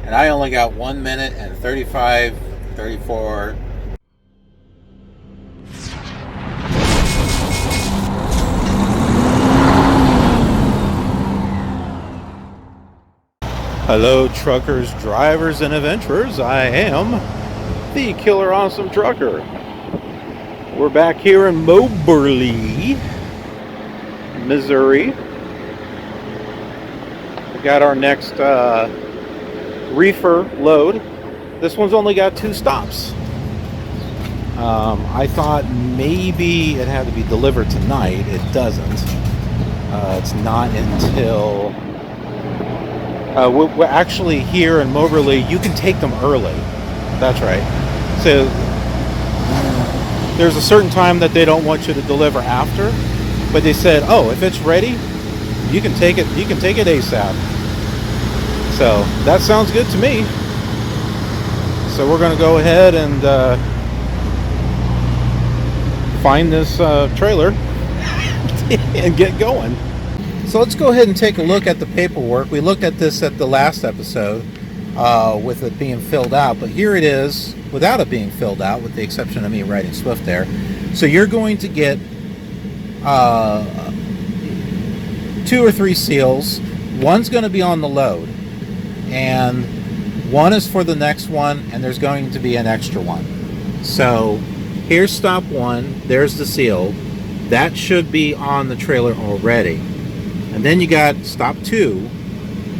And I only got 1 minute and 34. Hello, truckers, drivers, and adventurers. I am the Killer Awesome Trucker. We're back here in Moberly, Missouri. We got our next reefer load. This one's only got 2 stops. I thought maybe it had to be delivered tonight. It doesn't. It's not until... we're actually here in Moberly, you can take them early. That's right. So there's a certain time that they don't want you to deliver after, but they said, oh, if it's ready, you can take it ASAP. So that sounds good to me. So we're going to go ahead and find this trailer and get going. So let's go ahead and take a look at the paperwork. We looked at this at the last episode with it being filled out, but here it is without it being filled out, with the exception of me writing Swift there. So you're going to get 2 or 3 seals. One's going to be on the load, and one is for the next one, and there's going to be an extra one. So here's stop 1, there's the seal. That should be on the trailer already. And then you got stop 2.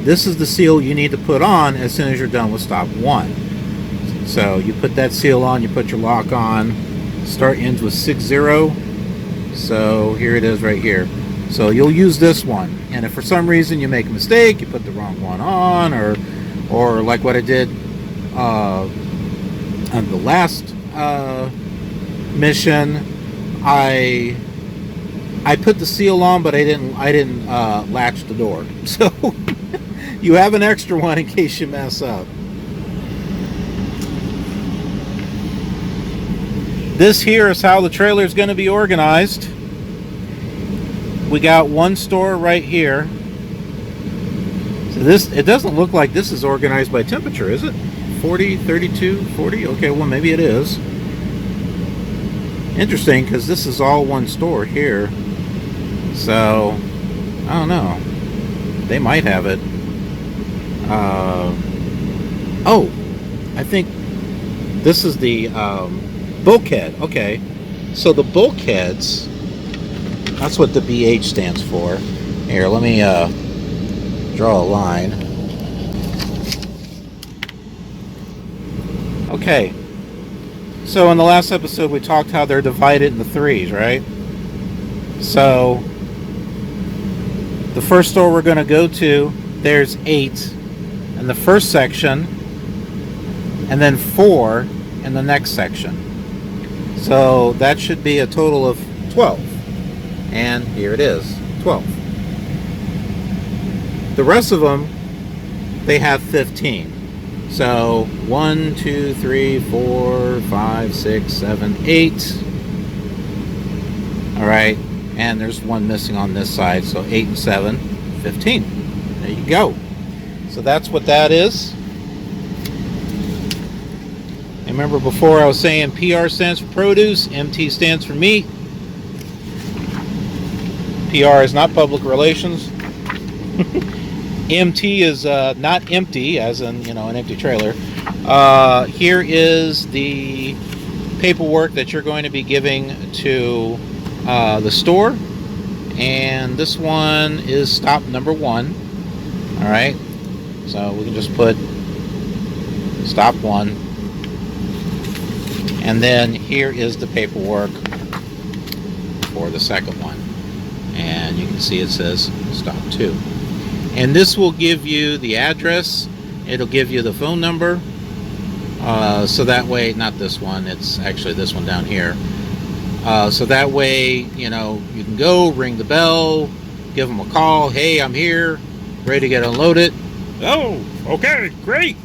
This is the seal you need to put on as soon as you're done with stop 1. So you put that seal on, you put your lock on. Start ends with 60. So here it is right here. So you'll use this one. And if for some reason you make a mistake, you put the wrong one on, or like what I did on the last mission, I put the seal on, but I didn't latch the door. So you have an extra one in case you mess up. This here is how the trailer is going to be organized. We got one store right here. So it doesn't look like this is organized by temperature, is it? 40, 32, 40? Okay, well maybe it is. Interesting, because this is all one store here. So, I don't know. They might have it. Oh, I think this is the bulkhead. Okay. So the bulkheads, that's what the BH stands for. Here, let me draw a line. Okay. So in the last episode we talked how they're divided into 3s, right? So the first store we're going to go to, there's 8 in the first section, and then 4 in the next section. So that should be a total of 12. And here it is, 12. The rest of them, they have 15. So 1, 2, 3, 4, 5, 6, 7, 8. All right. And there's one missing on this side, so 8 and 7, 15. There you go. So that's what that is. And remember before I was saying PR stands for produce, MT stands for meat. PR is not public relations. MT is not empty, as in, an empty trailer. Here is the paperwork that you're going to be giving to the store, and this one is stop number 1. All right, so we can just put stop 1, and then here is the paperwork for the second one, and you can see it says stop 2, and this will give you the address, it'll give you the phone number, so that way, not this one, it's actually this one down here. So that way, you can go, ring the bell, give them a call. Hey, I'm here, ready to get unloaded. Oh, okay, great.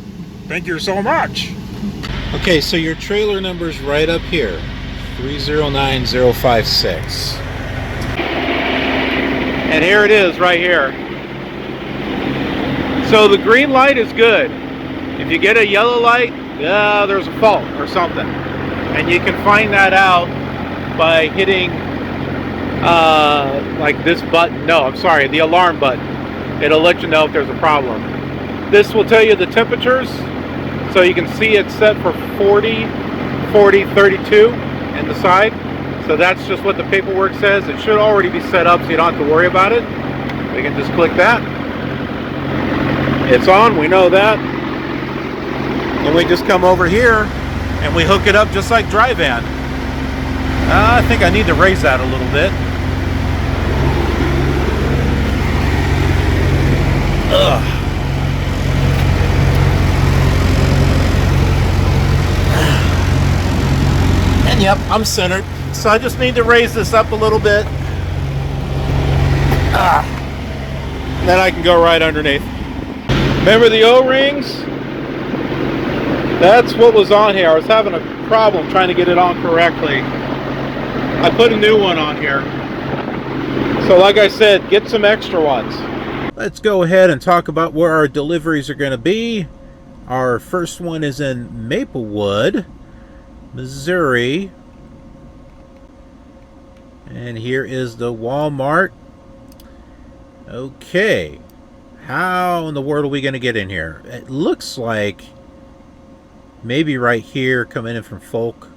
Thank you so much. Okay, so your trailer number is right up here, 309056. And here it is right here. So the green light is good. If you get a yellow light, yeah, there's a fault or something. And you can find that out by hitting like this button. No, I'm sorry, the alarm button. It'll let you know if there's a problem. This will tell you the temperatures. So you can see it's set for 40, 40, 32 in the side. So that's just what the paperwork says. It should already be set up so you don't have to worry about it. We can just click that. It's on, we know that. And we just come over here and we hook it up just like dry van. I think I need to raise that a little bit. Ugh. And yep, I'm centered. So I just need to raise this up a little bit. Then I can go right underneath. Remember the O-rings? That's what was on here. I was having a problem trying to get it on correctly. I put a new one on here. So like I said, get some extra ones. Let's go ahead and talk about where our deliveries are going to be. Our first one is in Maplewood, Missouri. And here is the Wal-Mart. Okay. How in the world are we going to get in here? It looks like maybe right here, coming in from Folk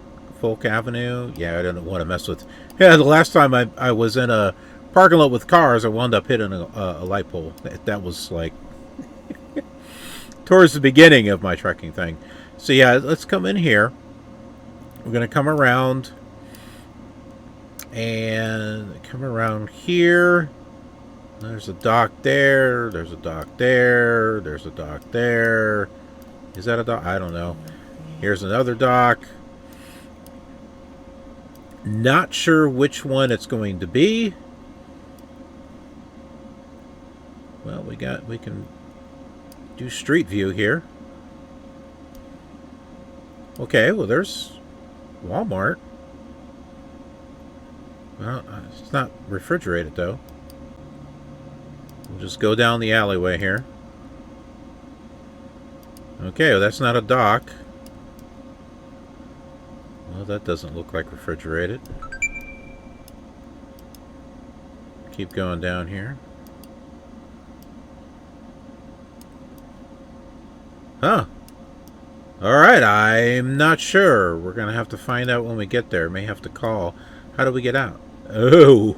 Avenue. Yeah, I don't want to mess with. Yeah, the last time I was in a parking lot with cars, I wound up hitting a light pole. That was like towards the beginning of my trekking thing. So yeah, let's come in here. We're going to come around and come around here. There's a dock there. There's a dock there. There's a dock there. Is that a dock? I don't know. Here's another dock. Not sure which one it's going to be. Well, we can do street view here. Okay, well there's Walmart. Well, it's not refrigerated though. We'll just go down the alleyway here. Okay, well that's not a dock. Well, that doesn't look like refrigerated. Keep going down here. Huh. Alright, I'm not sure. We're going to have to find out when we get there. May have to call. How do we get out? Oh.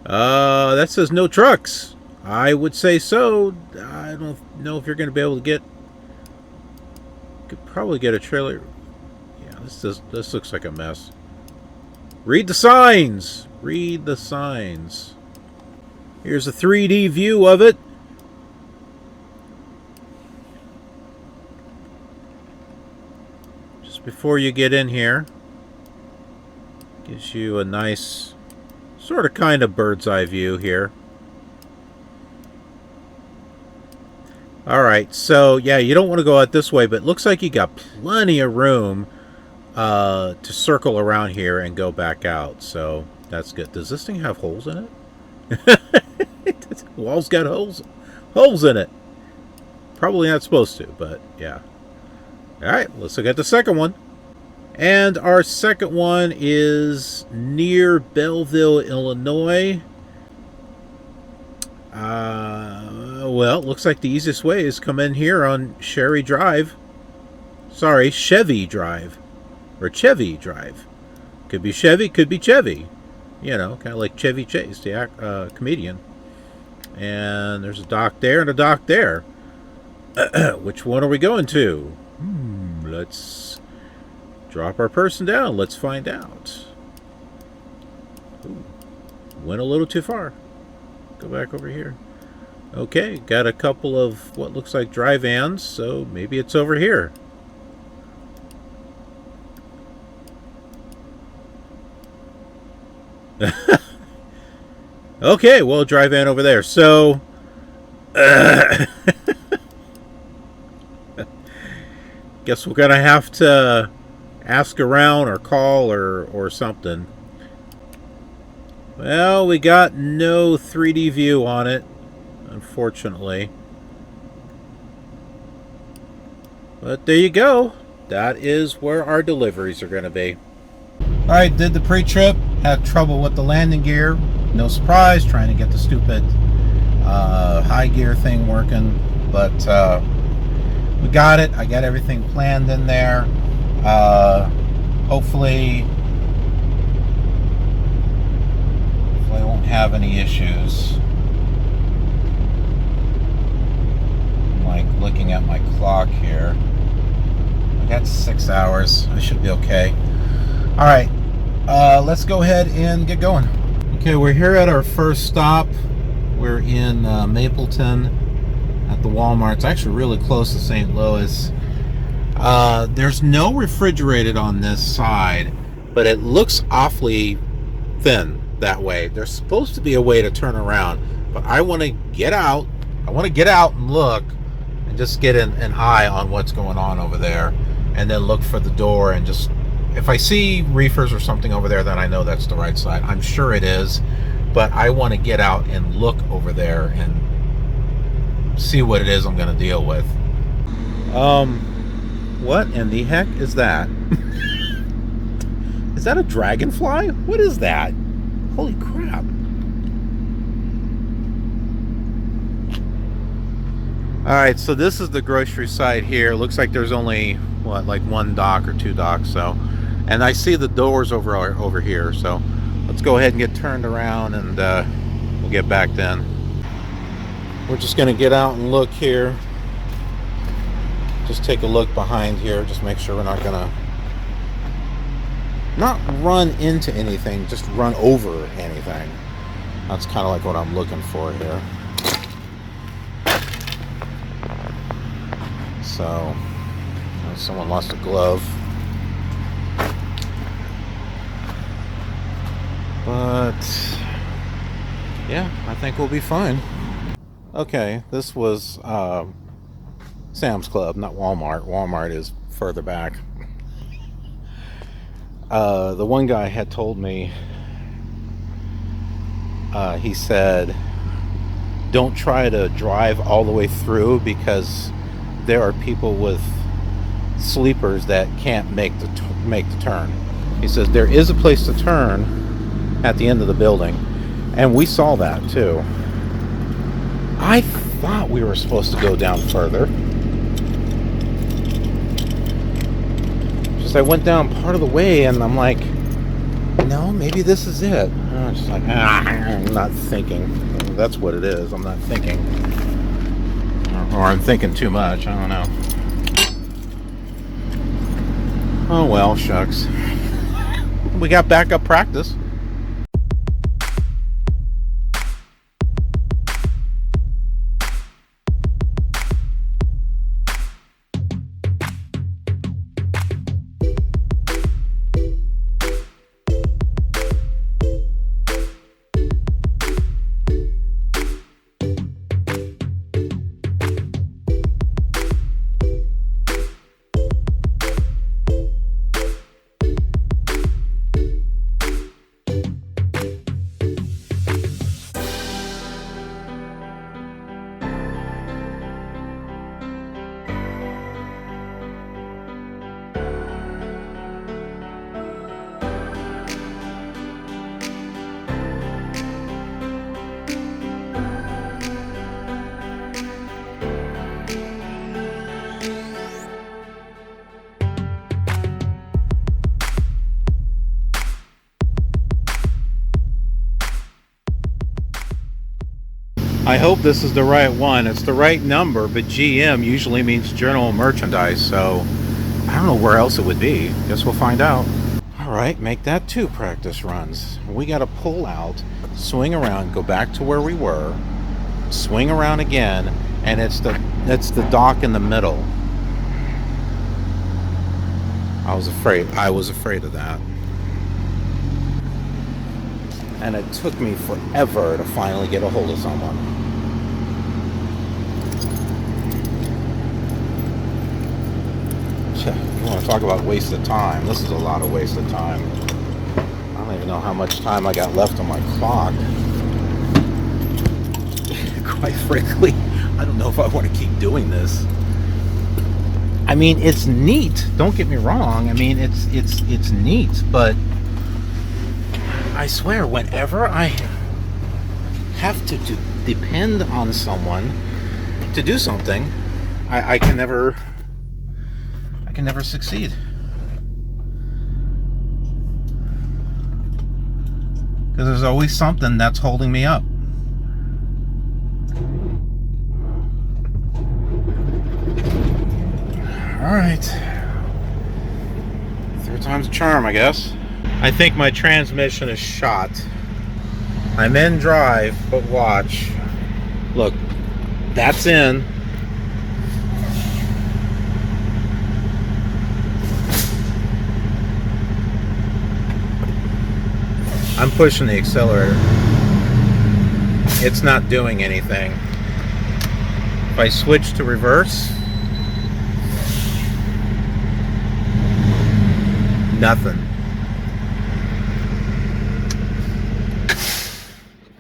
That says no trucks. I would say so. I don't know if you're going to be able to get... Could probably get a trailer. Yeah, this looks like a mess. Read the signs. Read the signs. Here's a 3D view of it. Just before you get in here, gives you a nice sort of kind of bird's eye view here. Alright, so yeah, you don't want to go out this way, but it looks like you got plenty of room to circle around here and go back out. So that's good. Does this thing have holes in it? The wall's got holes in it. Probably not supposed to, but yeah. Alright, let's look at the second one. And our second one is near Belleville, Illinois. Well, it looks like the easiest way is come in here on Chevy Drive. Sorry, Chevy Drive. Or Chevy Drive. Could be Chevy, could be Chevy. You know, kind of like Chevy Chase, the comedian. And there's a dock there and a dock there. Which one are we going to? Let's drop our person down. Let's find out. Ooh, went a little too far. Go back over here. Okay, got a couple of what looks like dry vans, so maybe it's over here. Okay, well, dry van over there. So, guess we're gonna have to ask around or call or something. Well, we got no 3D view on it, unfortunately. But there you go. That is where our deliveries are going to be. All right, did the pre-trip. Had trouble with the landing gear. No surprise, trying to get the stupid high gear thing working. But we got it. I got everything planned in there. Hopefully I won't have any issues. I'm like looking at my clock here. I got 6 hours. I should be okay. All right, let's go ahead and get going. Okay, we're here at our first stop. We're in Mapleton at the Walmart. It's actually really close to St. Louis. There's no refrigerated on this side, but it looks awfully thin that way. There's supposed to be a way to turn around, but I want to get out. I want to get out and look and just get an eye on what's going on over there, and then look for the door. And just, if I see reefers or something over there, then I know that's the right side. I'm sure it is, but I want to get out and look over there and see what it is I'm going to deal with. What in the heck is that? Is that a dragonfly? What is that? Holy crap. Alright, so this is the grocery side here. Looks like there's only, what, like one dock or two docks, so. And I see the doors over here, so let's go ahead and get turned around, and we'll get back then. We're just going to get out and look here. Just take a look behind here. Just make sure we're not going to not run into anything, just run over anything. That's kind of like what I'm looking for here. So, someone lost a glove. But, yeah, I think we'll be fine. Okay, this was Sam's Club, not Walmart. Walmart is further back. The one guy had told me, he said, don't try to drive all the way through because there are people with sleepers that can't make the turn. He says there is a place to turn at the end of the building, and we saw that too. I thought we were supposed to go down further. Just I went down part of the way, and I'm like, no, maybe this is it. And I'm just like, I'm not thinking. That's what it is. I'm not thinking. Or I'm thinking too much. I don't know. Oh well, shucks. We got backup practice. I hope this is the right one. It's the right number, but GM usually means general merchandise, so I don't know where else it would be. Guess we'll find out. All right, make that 2 practice runs. We got to pull out, swing around, go back to where we were, swing around again, and it's the dock in the middle. I was afraid of that. And it took me forever to finally get a hold of someone. You want to talk about wasted time? This is a lot of wasted time. I don't even know how much time I got left on my clock. Quite frankly, I don't know if I want to keep doing this. I I mean, it's neat. Don't get me wrong. I mean, it's neat, but I swear, whenever I have to depend on someone to do something, I can never succeed. Because there's always something that's holding me up. Alright. Third time's a charm, I guess. I think my transmission is shot. I'm in drive, but watch. Look, that's in. I'm pushing the accelerator. It's not doing anything. If I switch to reverse, nothing.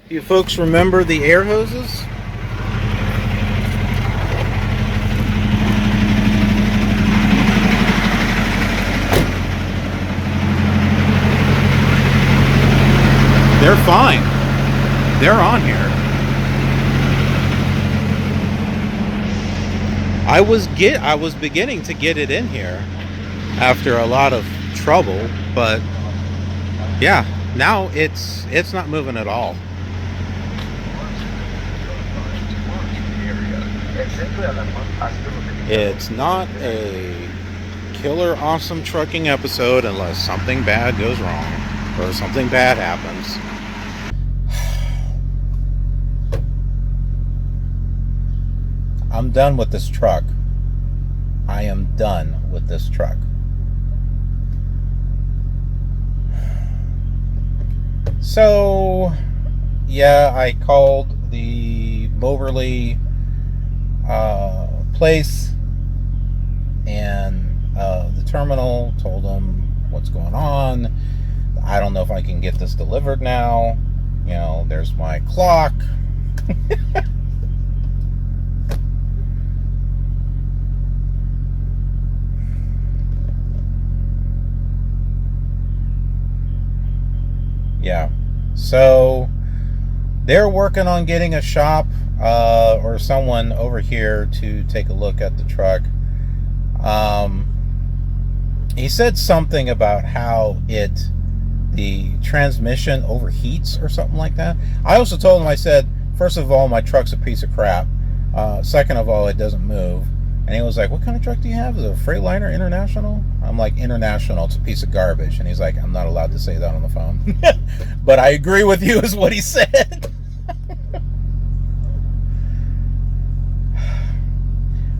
You folks remember the air hoses? They're fine. They're on here. I was beginning to get it in here after a lot of trouble, but yeah, now it's not moving at all. It's not a killer awesome trucking episode unless something bad goes wrong or something bad happens. I'm done with this truck. I am done with this truck. So, yeah, I called the Moberly place and the terminal, told them what's going on. I don't know if I can get this delivered now. You know, there's my clock. Yeah, so they're working on getting a shop or someone over here to take a look at the truck. He said something about how the transmission overheats or something like that. I also told him, I said, first of all, my truck's a piece of crap. Second of all, it doesn't move. And he was like, what kind of truck do you have? Is it a Freightliner International? I'm like, International, it's a piece of garbage. And he's like, I'm not allowed to say that on the phone. But I agree with you, is what he said.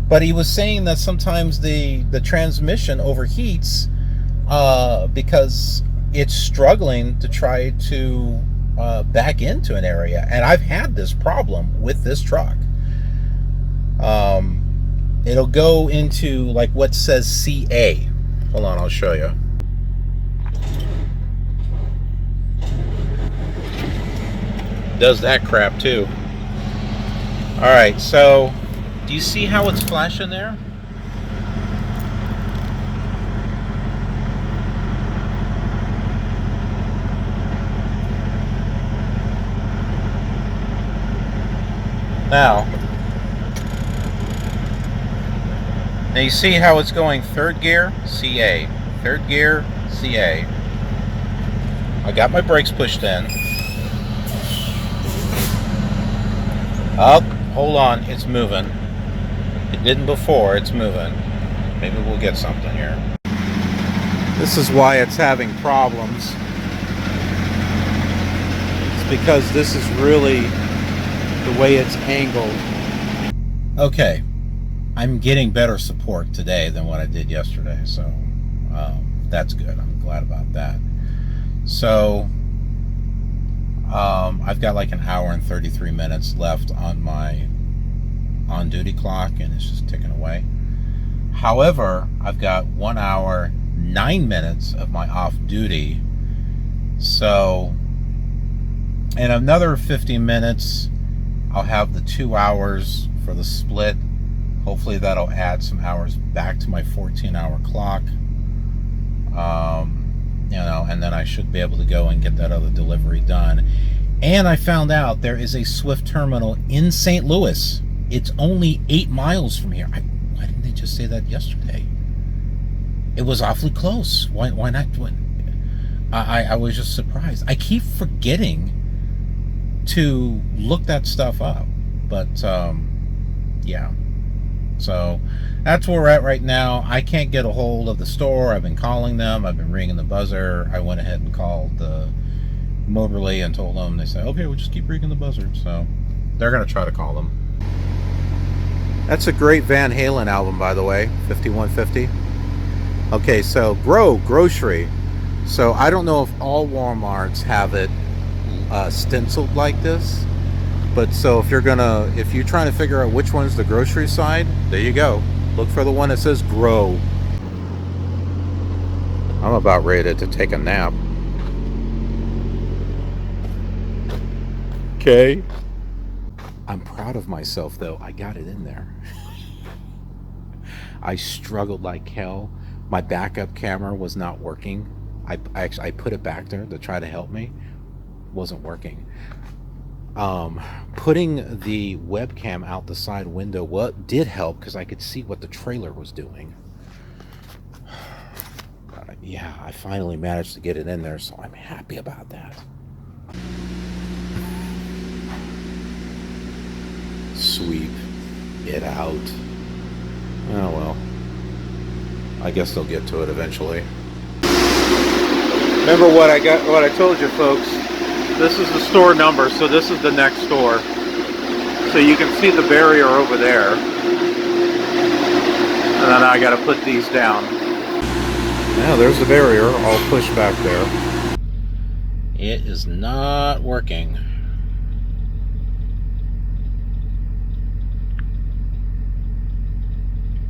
But he was saying that sometimes the transmission overheats because it's struggling to try to back into an area. And I've had this problem with this truck. It'll go into like what says CA. Hold on, I'll show you. Does that crap too. Alright, so do you see how it's flashing there? Now you see how it's going third gear, CA. Third gear, CA. I got my brakes pushed in. Oh, hold on, it's moving. It didn't before, it's moving. Maybe we'll get something here. This is why it's having problems. It's because this is really the way it's angled. Okay. I'm getting better support today than what I did yesterday, so that's good. I'm glad about that. So I've got like an hour and 33 minutes left on my on-duty clock, and it's just ticking away. However, I've got 1 hour 9 minutes of my off-duty, so in another 50 minutes I'll have the 2 hours for the split Hopefully that'll add some hours back to my 14-hour clock. You know, and then I should be able to go and get that other delivery done. And I found out there is a Swift terminal in St. Louis. It's only 8 miles from here. Why didn't they just say that yesterday? It was awfully close. Why not? I was just surprised. I keep forgetting to look that stuff up. But, yeah. So that's where we're at right now. I can't get a hold of the store. I've been calling them. I've been ringing the buzzer. I went ahead and called Moberly and told them. They said, okay, we'll just keep ringing the buzzer. So they're going to try to call them. That's a great Van Halen album, by the way, 5150. Okay, so grocery. So I don't know if all Walmarts have it stenciled like this. But so if you're trying to figure out which one's the grocery side, there you go. Look for the one that says grow. I'm about ready to take a nap. Okay. I'm proud of myself though. I got it in there. I struggled like hell. My backup camera was not working. I put it back there to try to help me. Wasn't working. Putting the webcam out the side window did help because I could see what the trailer was doing. Yeah, I finally managed to get it in there, so I'm happy about that. Sweep it out. Oh well. I guess they'll get to it eventually. Remember what I told you, folks. This is the store number, so this is the next store. So you can see the barrier over there. And then I gotta put these down. Now there's the barrier, all pushed back there. It is not working.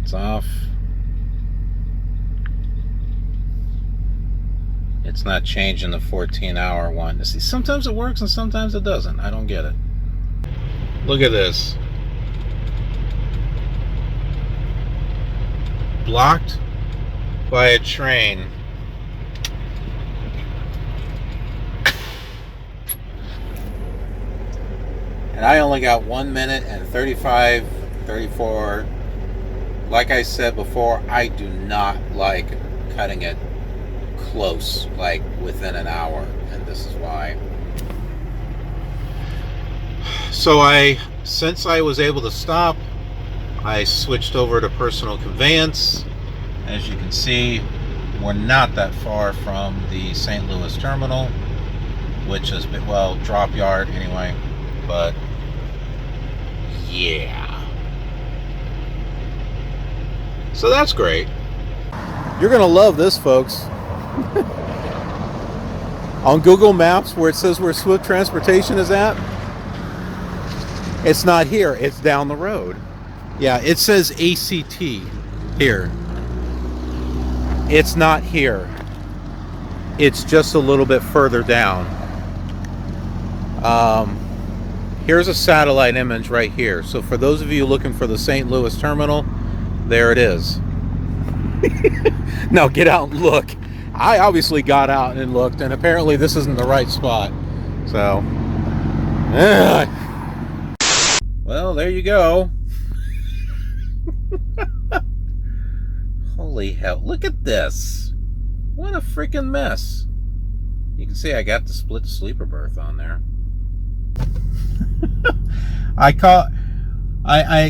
It's off. It's not changing the 14-hour one. See, sometimes it works and sometimes it doesn't. I don't get it. Look at this. Blocked by a train. And I only got 1 minute and 34. Like I said before, I do not like cutting it close, like within an hour, and this is why. So since I was able to stop, I switched over to personal conveyance. As you can see, we're not that far from the St. Louis terminal, which is, well, drop yard anyway, but yeah. So that's great. You're gonna love this, folks. On Google Maps, where it says where Swift Transportation is at, it's not here, it's down the road. Yeah, it says ACT here. It's not here. It's just a little bit further down. Here's a satellite image right here. So for those of you looking for the St. Louis terminal, there it is. Now get out and look. I obviously got out and looked, and apparently this isn't the right spot. So, well, there you go. Holy hell, look at this. What a freaking mess. You can see I got the split sleeper berth on there. I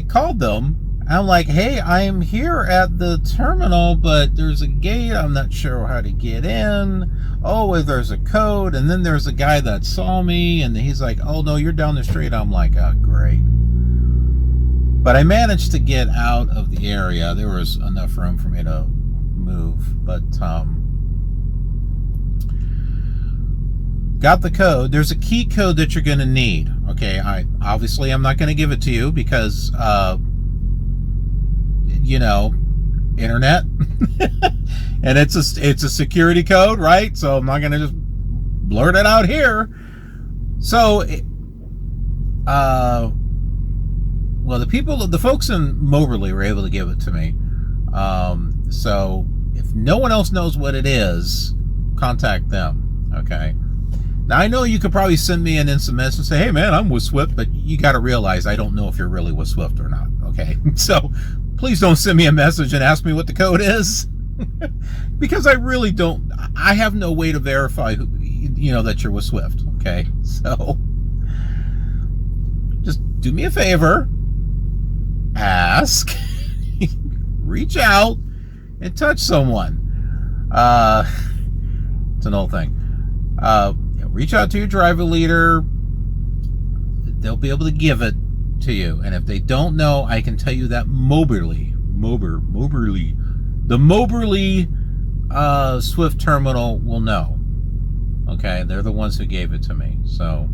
called them. I'm like, hey, I'm here at the terminal, but there's a gate. I'm not sure how to get in. Oh, there's a code. And then there's a guy that saw me, and he's like, oh, no, you're down the street. I'm like, oh, great. But I managed to get out of the area. There was enough room for me to move. But got the code. There's a key code that you're going to need. Okay, obviously I'm not going to give it to you because... you know, internet. And it's a security code, right? So I'm not gonna just blurt it out here. So well, the folks in Moberly were able to give it to me. So if no one else knows what it is, contact them. Okay. Now I know you could probably send me an instant message and say, "Hey man, I'm with Swift," but you got to realize I don't know if you're really with Swift or not. Okay. So please don't send me a message and ask me what the code is, because I really don't. I have no way to verify that you're with Swift. Okay. So just do me a favor, ask, reach out, and touch someone. It's an old thing. Reach out to your driver leader. They'll be able to give it to you. And if they don't know, I can tell you that Moberly, the Moberly Swift terminal will know. Okay, they're the ones who gave it to me. So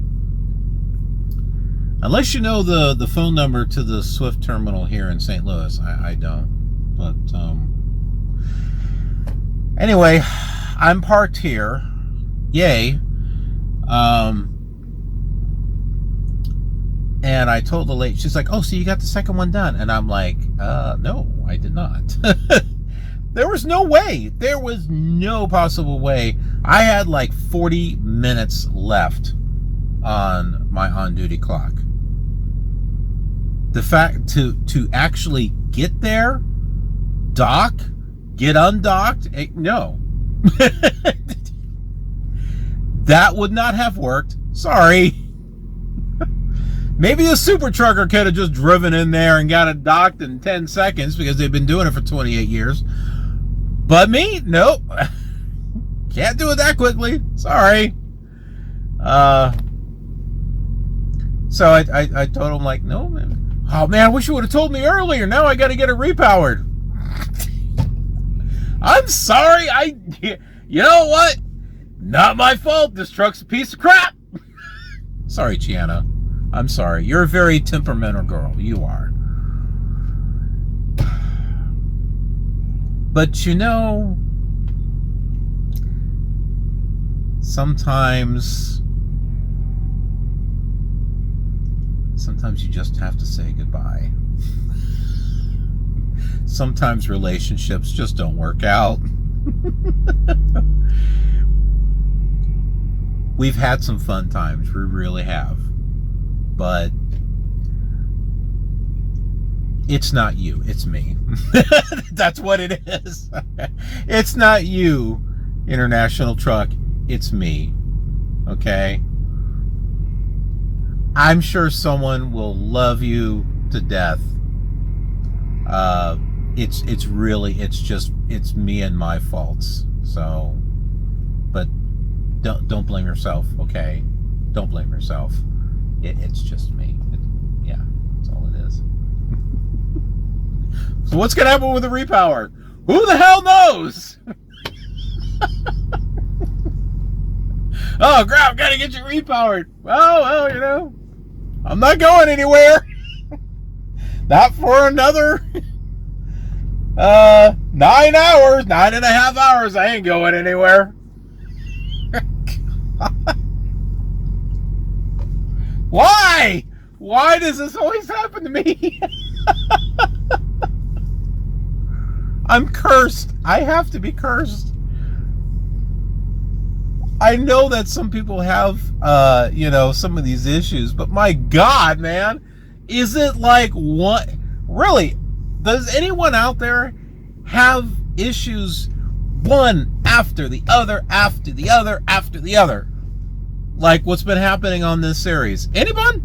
unless you know the phone number to the Swift terminal here in St. Louis, I don't. But anyway, I'm parked here. Yay. And I told the lady, she's like, "Oh, so you got the second one done?" And I'm like, no, I did not. There was no way. There was no possible way. I had like 40 minutes left on my on-duty clock. The fact to actually get there, dock, get undocked, no. That would not have worked. Sorry. Maybe a super trucker could have just driven in there and got it docked in 10 seconds because they've been doing it for 28 years. But me, nope. Can't do it that quickly. Sorry. So I told him, like, no, man. Oh, man, I wish you would have told me earlier. Now I got to get it repowered. I'm sorry. You know what? Not my fault. This truck's a piece of crap. Sorry, Chiana. I'm sorry. You're a very temperamental girl. You are. But sometimes you just have to say goodbye. Sometimes relationships just don't work out. We've had some fun times. We really have. But it's not you. It's me. That's what it is. It's not you, International Truck. It's me. Okay? I'm sure someone will love you to death. It's me and my faults. So, but don't blame yourself, okay? Don't blame yourself. It's just me. Yeah, that's all it is. So what's gonna happen with the repower? Who the hell knows? Oh, crap, gotta get you repowered. Well, I'm not going anywhere. Not for another 9.5 hours. I ain't going anywhere. Why? Why does this always happen to me? I'm cursed. I have to be cursed. I know that some people have, some of these issues, but my God, man, is it like what? Really? Does anyone out there have issues one after the other, after the other, after the other? Like what's been happening on this series? Anyone?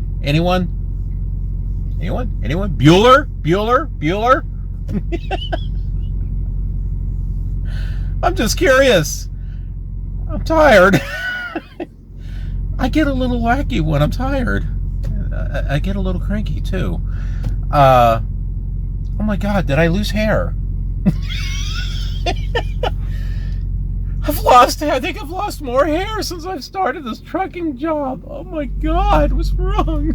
Bueller? I'm just curious. I'm tired. I get a little wacky when I'm tired. I get a little cranky too. Oh my God, did I lose hair? I think I've lost more hair since I've started this trucking job. Oh my God, what's wrong?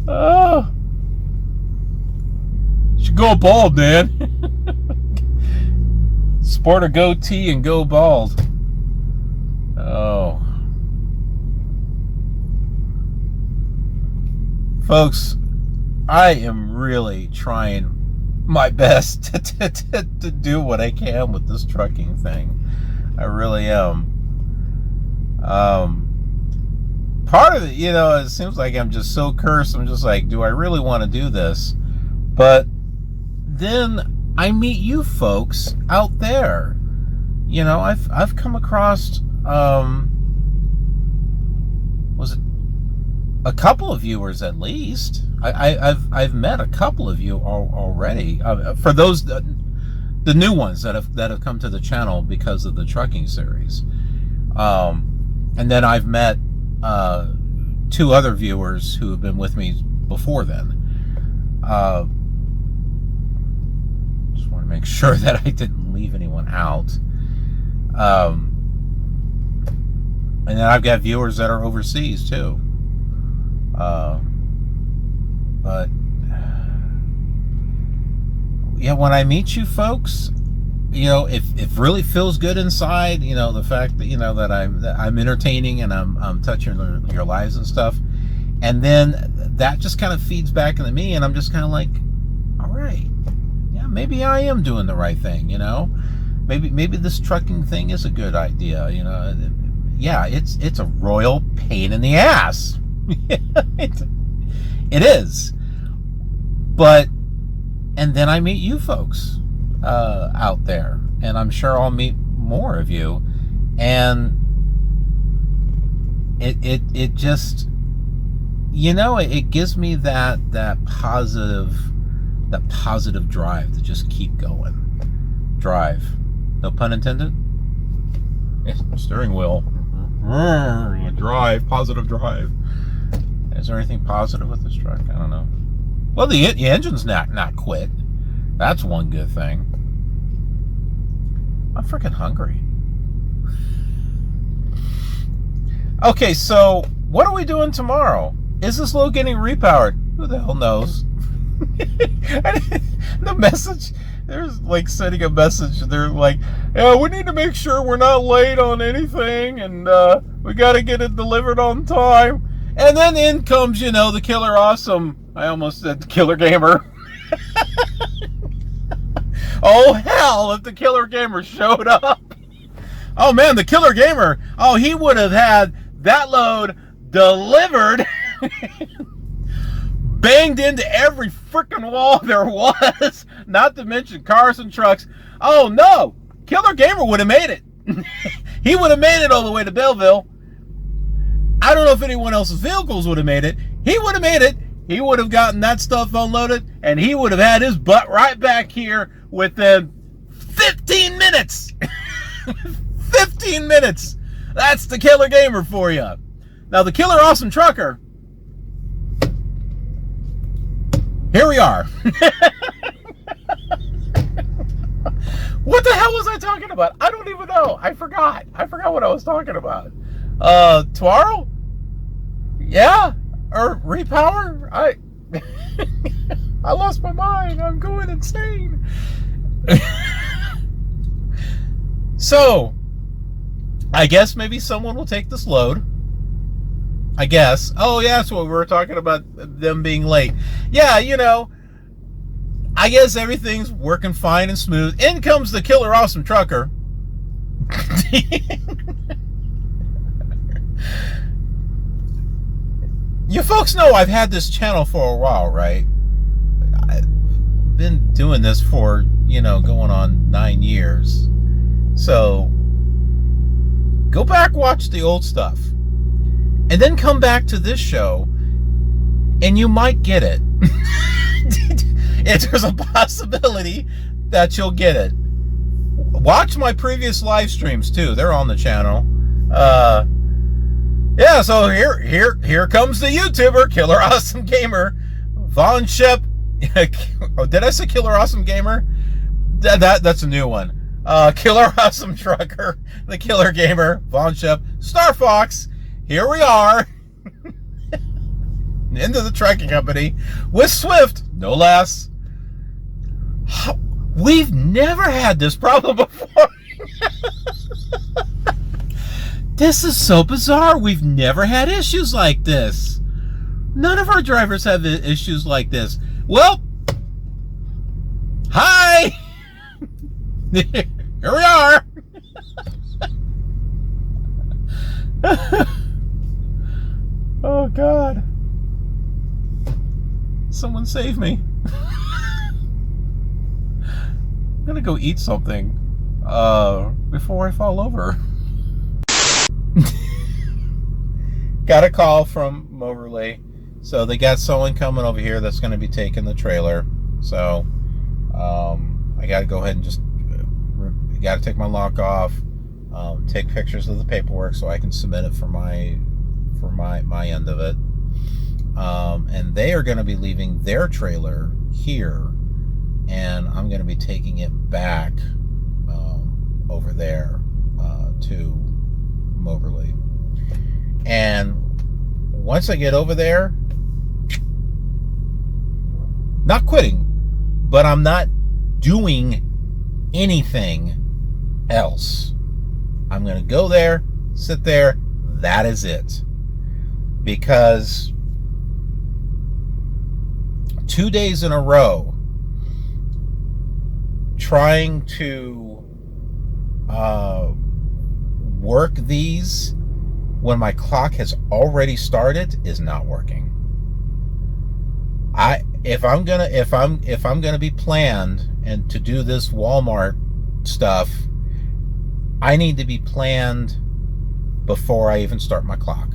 Oh. Should go bald, man. Sport a goatee and go bald. Oh. Folks, I am really trying my best to do what I can with this trucking thing. I really am. Part of it, it seems like I'm just so cursed. I'm just like, do I really want to do this? But then I meet you folks out there. I've come across was it a couple of viewers at least. I've met a couple of you already. For those the new ones that have come to the channel because of the trucking series, and then I've met 2 other viewers who have been with me before then. Just want to make sure that I didn't leave anyone out. And then I've got viewers that are overseas too. But yeah, when I meet you folks, if really feels good inside, the fact that that I'm entertaining and I'm touching your lives and stuff, and then that just kind of feeds back into me, and I'm just kind of like, all right, yeah, maybe I am doing the right thing, maybe this trucking thing is a good idea, yeah, it's a royal pain in the ass. It is, but and then I meet you folks out there, and I'm sure I'll meet more of you, and it just it gives me that positive drive to just keep going. Drive, no pun intended. Steering wheel. Drive, positive drive. Is there anything positive with this truck? I don't know. Well, the engine's not quit. That's one good thing. I'm freaking hungry. Okay, so what are we doing tomorrow? Is this load getting repowered? Who the hell knows? The message, there's like sending a message. They're like, yeah, we need to make sure we're not late on anything, and we got to get it delivered on time. And then in comes, the Killer Awesome. I almost said the Killer Gamer. Oh, hell, if the Killer Gamer showed up. Oh, man, the Killer Gamer. Oh, he would have had that load delivered. Banged into every freaking wall there was. Not to mention cars and trucks. Oh, no. Killer Gamer would have made it. He would have made it all the way to Belleville. I don't know if anyone else's vehicles would have made it. He would have made it. He would have gotten that stuff unloaded, and he would have had his butt right back here within 15 minutes. 15 minutes. That's the Killer Gamer for you. Now, the Killer Awesome Trucker. Here we are. What the hell was I talking about? I don't even know. I forgot what I was talking about. Tomorrow? Yeah? Or repower? I lost my mind. I'm going insane. So, I guess maybe someone will take this load. I guess. Oh, yeah, that's what we were talking about, them being late. Yeah, I guess everything's working fine and smooth. In comes the Killer Awesome Trucker. You folks know I've had this channel for a while, right? I've been doing this for, going on 9 years. So, go back, watch the old stuff. And then come back to this show, and you might get it. There's a possibility that you'll get it. Watch my previous live streams too. They're on the channel. Yeah, so here comes the YouTuber, Killer Awesome Gamer, Von Shep. Oh, did I say Killer Awesome Gamer? That's a new one. Killer Awesome Trucker, the Killer Gamer, Von Shep, Star Fox. Here we are. Into the trucking company with Swift, no less. We've never had this problem before. This is so bizarre. We've never had issues like this. None of our drivers have issues like this. Well, hi! Here we are! Oh, God. Someone save me. I'm gonna go eat something before I fall over. Got a call from Moberly. So they got someone coming over here that's going to be taking the trailer. So I got to go ahead and just got to take my lock off, take pictures of the paperwork so I can submit it for my end of it. And they are going to be leaving their trailer here, and I'm going to be taking it back over there to Moberly. And once I get over there, not quitting, but I'm not doing anything else. I'm going to go there, sit there. That is it. Because 2 days in a row trying to work these when my clock has already started is not working. If I'm gonna be planned and to do this Walmart stuff, I need to be planned before I even start my clock.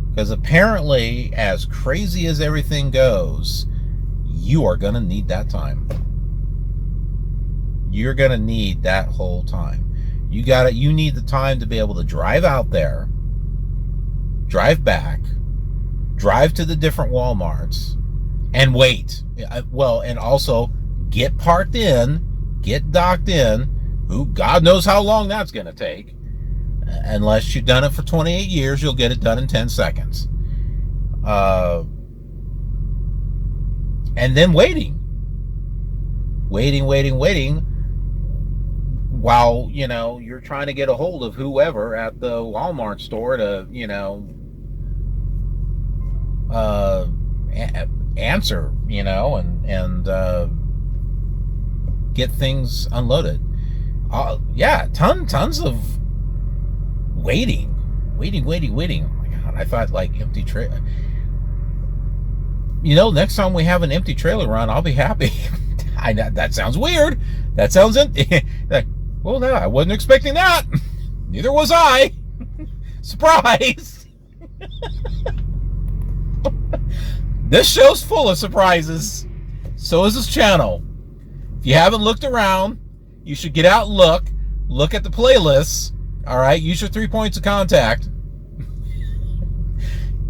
Because apparently, as crazy as everything goes, you are gonna need that time. You're gonna need that whole time. You need the time to be able to drive out there, drive back, drive to the different Walmarts, and wait. Well, and also get parked in, get docked in. Who God knows how long that's going to take. Unless you've done it for 28 years, you'll get it done in 10 seconds. And then waiting, while, you're trying to get a hold of whoever at the Walmart store to, answer, and get things unloaded. Tons of waiting. Oh my God, I thought like empty trailer. Next time we have an empty trailer run, I'll be happy. That sounds weird. That sounds well, no, I wasn't expecting that. Neither was I. Surprise. This show's full of surprises. So is this channel. If you haven't looked around, you should get out and look at the playlists. All right, use your 3 points of contact,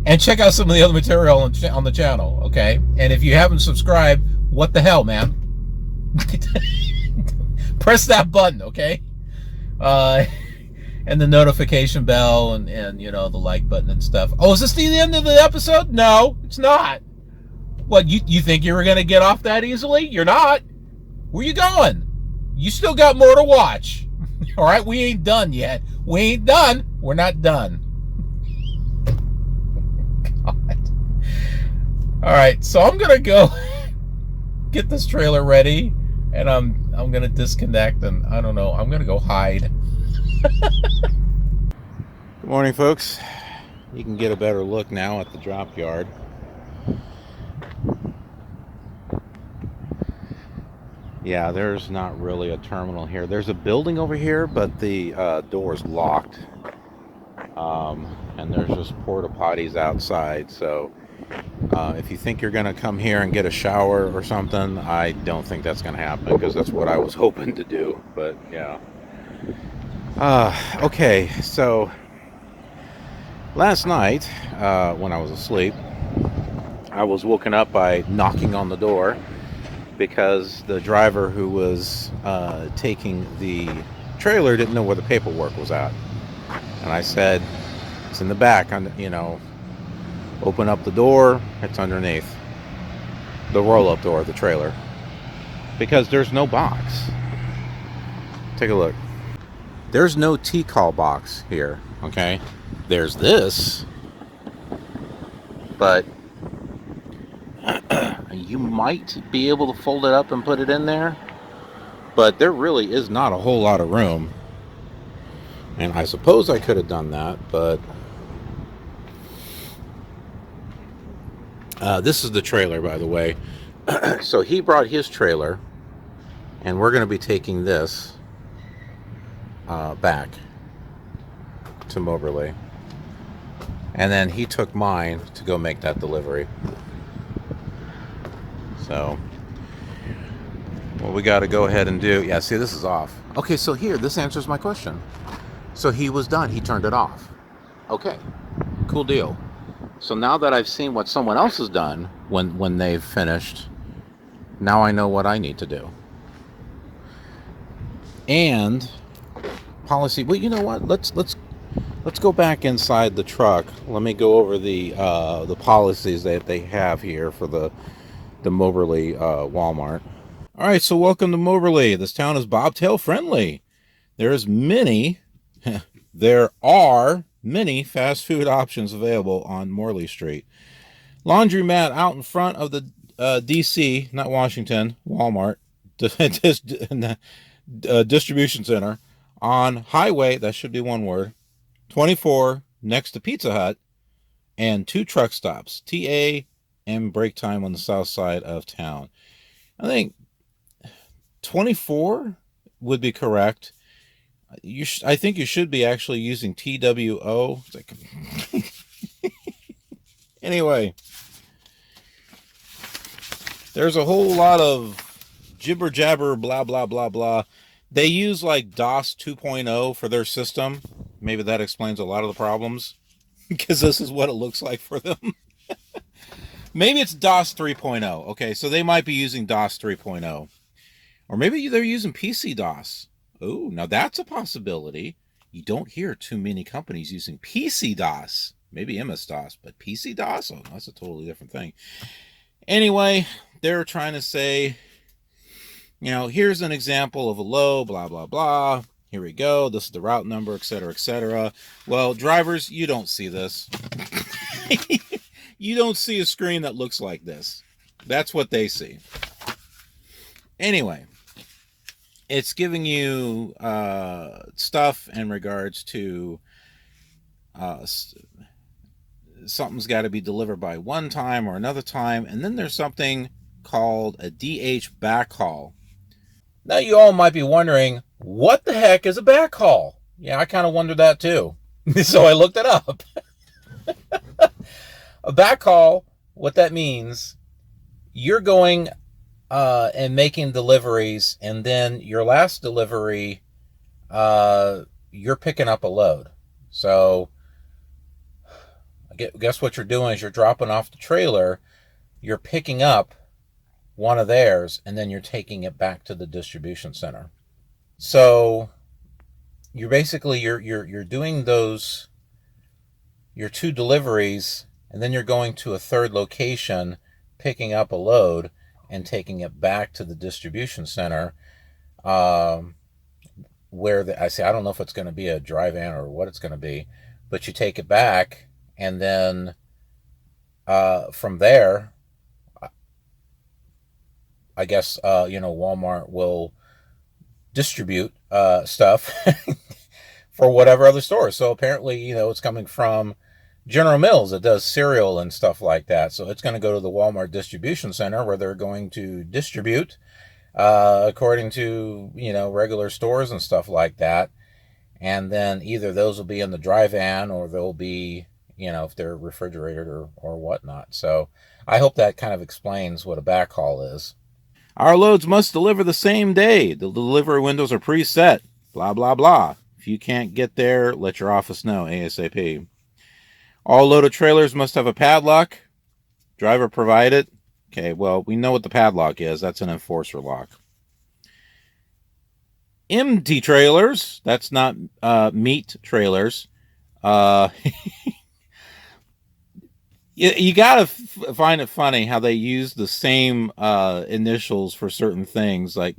and check out some of the other material on the channel. Okay, and if you haven't subscribed, what the hell, man? Press that button, okay? And the notification bell, and the like button and stuff. Oh, is this the end of the episode? No, it's not. What, you think you were going to get off that easily? You're not. Where you going? You still got more to watch. All right, we ain't done yet. We ain't done. We're not done. God. All right, so I'm going to go get this trailer ready, and I'm going to disconnect, and I don't know, I'm going to go hide. Good morning, folks. You can get a better look now at the drop yard. Yeah, there's not really a terminal here. There's a building over here, but the door's locked. And there's just porta potties outside. So if you think you're going to come here and get a shower or something, I don't think that's going to happen, because that's what I was hoping to do. But yeah. Okay, so last night when I was asleep, I was woken up by knocking on the door, because the driver who was taking the trailer didn't know where the paperwork was at. And I said, it's in the back, open up the door, it's underneath the roll-up door of the trailer, because there's no box. Take a look. There's no T-call box here, okay? There's this. but you might be able to fold it up and put it in there, but there really is not a whole lot of room. And I suppose I could have done that, but this is the trailer, by the way. So he brought his trailer, and we're going to be taking this back to Moberly. And then he took mine to go make that delivery. So what we got to go ahead and do, yeah, see, this is off. Okay, so here, this answers my question. So he was done. He turned it off. Okay, cool deal. So now that I've seen what someone else has done when they've finished, now I know what I need to do. And policy. Well, you know what? Let's go back inside the truck. Let me go over the policies that they have here for the Moberly Walmart. All right, so welcome to Moberly. This town is bobtail friendly. There are many fast food options available on Morley Street. Laundromat out in front of the DC, not Washington, Walmart distribution center on Highway, that should be one word, 24 next to Pizza Hut, and 2 truck stops, TA and break time on the south side of town. I think 24 would be correct. I think you should be actually using TWO. Anyway, there's a whole lot of jibber jabber, blah, blah, blah, blah. They use like DOS 2.0 for their system. Maybe that explains a lot of the problems, because this is what it looks like for them. Maybe it's DOS 3.0. Okay, so they might be using DOS 3.0. Or maybe they're using PC DOS. Oh, now that's a possibility. You don't hear too many companies using PC DOS. Maybe MS DOS, but PC DOS? Oh, that's a totally different thing. Anyway, they're trying to say, here's an example of a low, blah, blah, blah. Here we go. This is the route number, etc., etc. Well, drivers, you don't see this. You don't see a screen that looks like this. That's what they see. Anyway, it's giving you stuff in regards to something's got to be delivered by one time or another time. And then there's something called a DH backhaul. Now you all might be wondering, what the heck is a backhaul? Yeah, I kind of wondered that too. So I looked it up. A backhaul, what that means, you're going and making deliveries, and then your last delivery, you're picking up a load. So I guess what you're doing is you're dropping off the trailer, you're picking up one of theirs, and then you're taking it back to the distribution center. So you're basically you're doing those, your 2 deliveries, and then you're going to a third location, picking up a load and taking it back to the distribution center, where I don't know if it's going to be a dry van or what it's going to be, but you take it back, and then from there, I guess Walmart will distribute stuff for whatever other stores. So apparently, it's coming from General Mills that does cereal and stuff like that. So it's going to go to the Walmart distribution center, where they're going to distribute according to, regular stores and stuff like that. And then either those will be in the dry van, or they'll be, if they're refrigerated or whatnot. So I hope that kind of explains what a backhaul is. Our loads must deliver the same day. The delivery windows are preset. Blah, blah, blah. If you can't get there, let your office know ASAP. All loaded trailers must have a padlock. Driver provided. Okay, well, we know what the padlock is. That's an enforcer lock. Empty trailers. That's not meat trailers. You gotta find it funny how they use the same initials for certain things. Like,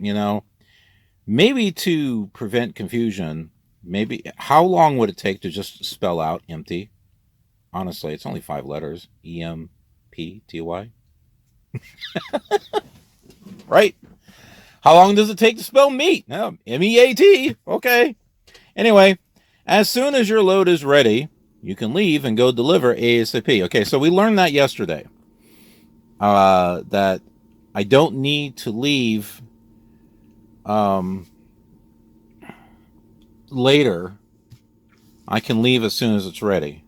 maybe to prevent confusion, maybe how long would it take to just spell out empty Honestly, it's only 5 letters. EMPTY. Right? How long does it take to spell meat? MEAT. Okay. Anyway, as soon as your load is ready, you can leave and go deliver ASAP. Okay, so we learned that yesterday. That I don't need to leave later. I can leave as soon as it's ready.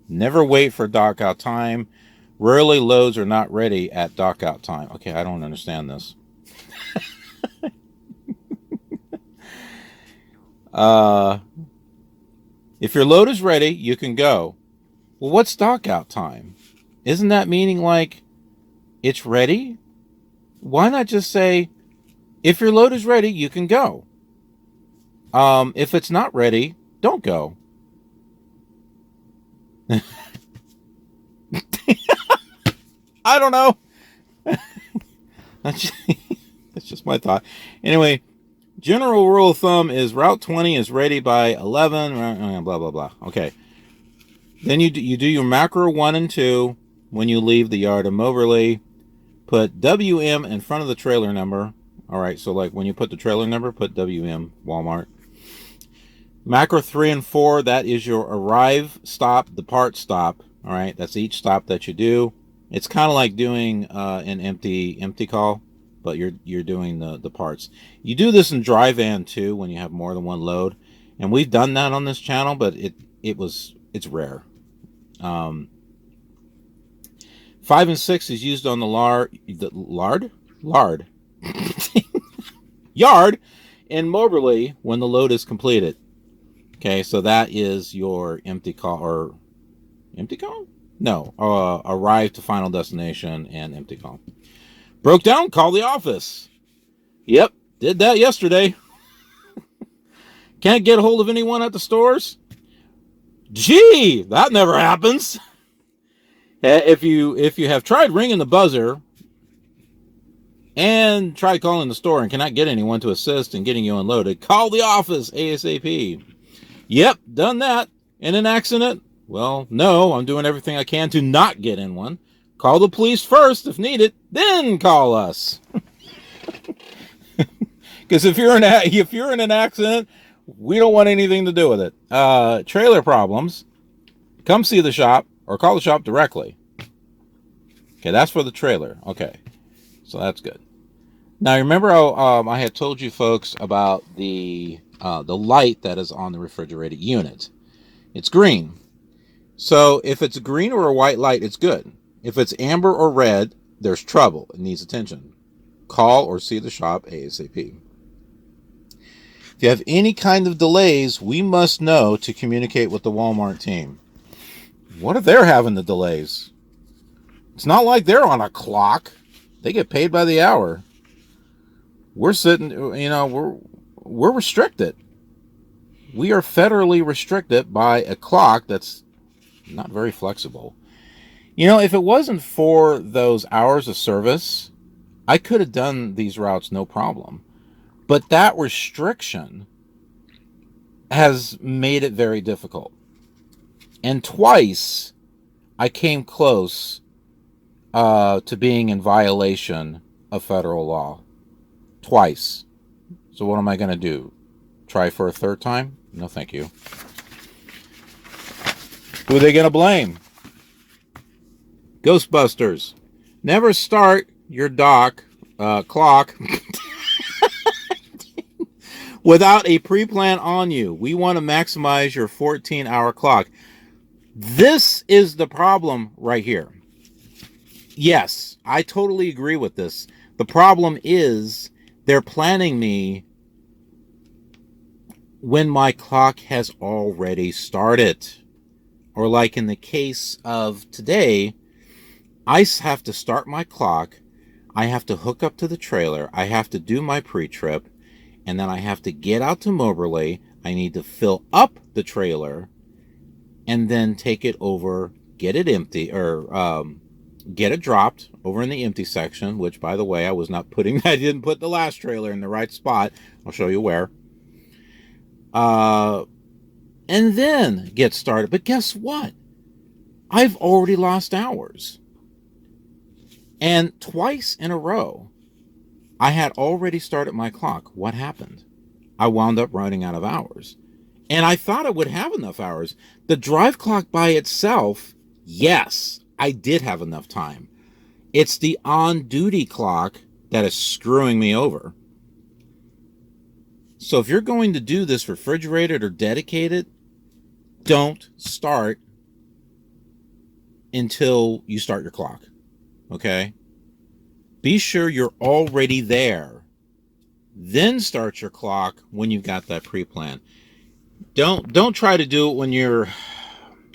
Never wait for dock out time. Rarely loads are not ready at dock out time. Okay, I don't understand this. If your load is ready, you can go. Well, what's dock out time? Isn't that meaning like it's ready? Why not just say, if your load is ready, you can go. If it's not ready, don't go. I don't know. That's just my thought. Anyway, general rule of thumb is Route 20 is ready by 11, blah, blah, blah. Okay. Then you do your macro 1 and 2 when you leave the yard of Moberly. Put WM in front of the trailer number. All right, so like when you put the trailer number, put WM, Walmart. Macro 3 and 4, that is your arrive stop, depart stop. All right, that's each stop that you do. It's kind of like doing an empty call, but you're doing the parts. You do this in dry van too when you have more than one load, and we've done that on this channel, but it's rare. 5 and 6 is used on the lard yard in Moberly when the load is completed. Okay, so that is your empty call or empty call? No, arrive to final destination and empty call. Broke down, call the office. Yep, did that yesterday. Can't get a hold of anyone at the stores? Gee, that never happens. If you have tried ringing the buzzer and tried calling the store and cannot get anyone to assist in getting you unloaded, call the office ASAP. Yep, done that. In an accident? Well, no, I'm doing everything I can to not get in one. Call the police first if needed, then call us. Because if you're in an accident, we don't want anything to do with it. Trailer problems, come see the shop or call the shop directly. Okay, that's for the trailer. Okay, so that's good. Now remember how I had told you folks about the light that is on the refrigerated unit. It's green. So if it's a green or a white light, it's good. If it's amber or red, there's trouble. It needs attention. Call or see the shop ASAP. If you have any kind of delays, we must know to communicate with the Walmart team. What if they're having the delays? It's not like they're on a clock. They get paid by the hour. We're sitting, we're restricted. We are federally restricted by a clock that's not very flexible. If it wasn't for those hours of service, I could have done these routes no problem. But that restriction has made it very difficult. And twice I came close to being in violation of federal law. Twice. So what am I going to do? Try for a third time? No, thank you. Who are they going to blame? Ghostbusters. Never start your clock without a pre-plan on you. We want to maximize your 14-hour clock. This is the problem right here. Yes, I totally agree with this. The problem is they're planning me when my clock has already started. Or like in the case of today, I have to start my clock. I have to hook up to the trailer. I have to do my pre-trip. And then I have to get out to Moberly. I need to fill up the trailer and then take it over, get it empty, or get it dropped over in the empty section, which, by the way, I didn't put the last trailer in the right spot. I'll show you where. And then get started. But guess what? I've already lost hours. And twice in a row, I had already started my clock. What happened? I wound up running out of hours. And I thought I would have enough hours. The drive clock by itself, yes, I did have enough time. It's the on-duty clock that is screwing me over. So if you're going to do this refrigerated or dedicated, don't start until you start your clock. Okay? Be sure you're already there. Then start your clock when you've got that pre-plan. Don't try to do it when you're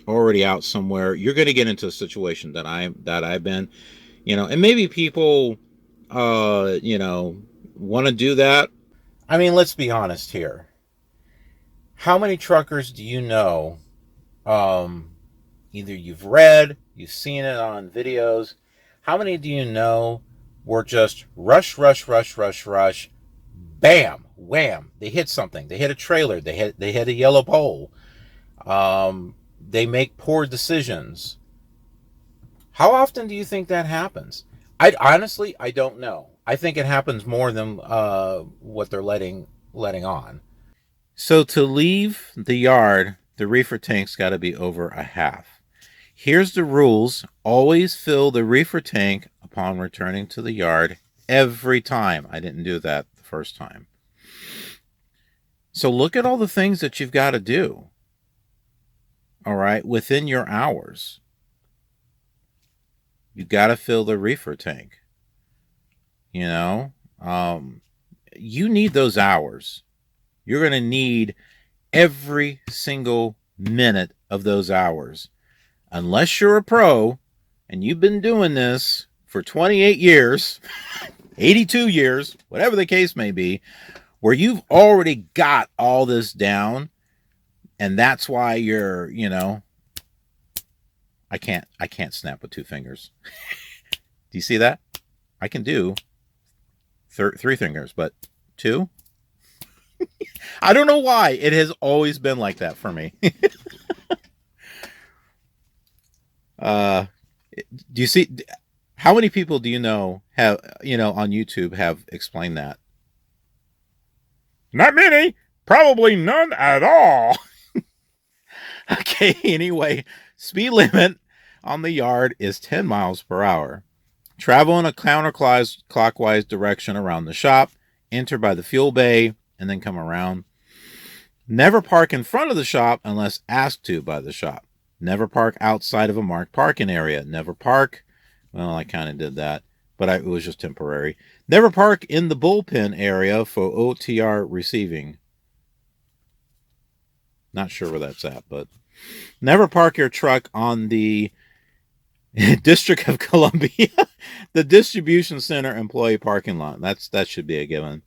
already out somewhere. You're going to get into a situation that I've been, and maybe people want to do that. I mean, let's be honest here. How many truckers do you know? Either you've read, you've seen it on videos. How many do you know were just rush, bam, wham, they hit something. They hit a trailer. They hit a yellow pole. They make poor decisions. How often do you think that happens? Honestly, I don't know. I think it happens more than what they're letting on. So to leave the yard, the reefer tank's got to be over a half. Here's the rules. Always fill the reefer tank upon returning to the yard every time. I didn't do that the first time. So look at all the things that you've got to do. All right, within your hours. You got to fill the reefer tank. You need those hours. You're going to need every single minute of those hours. Unless you're a pro and you've been doing this for 28 years, 82 years, whatever the case may be, where you've already got all this down, and that's why you're, I can't snap with two fingers. Do you see that? I can do three fingers, but two? I don't know why. It has always been like that for me. Do you see? How many people do you know have, on YouTube have explained that? Not many. Probably none at all. Okay, anyway, speed limit on the yard is 10 miles per hour. Travel in a counterclockwise direction around the shop. Enter by the fuel bay and then come around. Never park in front of the shop unless asked to by the shop. Never park outside of a marked parking area. Never park. Well, I kind of did that, but it was just temporary. Never park in the bullpen area for OTR receiving. Not sure where that's at, but never park your truck on the District of Columbia, the distribution center employee parking lot. That should be a given.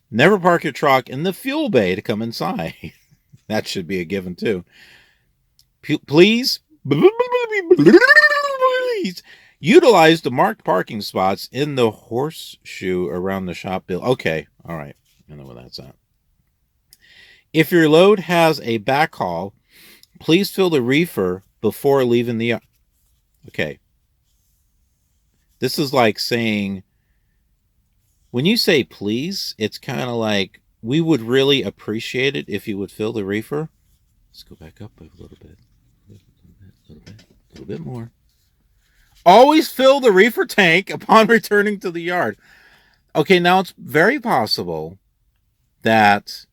Never park your truck in the fuel bay to come inside. That should be a given too. Please utilize the marked parking spots in the horseshoe around the shop building. Okay, all right. I know where that's at. If your load has a backhaul, please fill the reefer before leaving the yard. Okay. This is like saying, when you say please, it's kind of like, we would really appreciate it if you would fill the reefer. Let's go back up a little bit. A little bit more. Always fill the reefer tank upon returning to the yard. Okay, now it's very possible that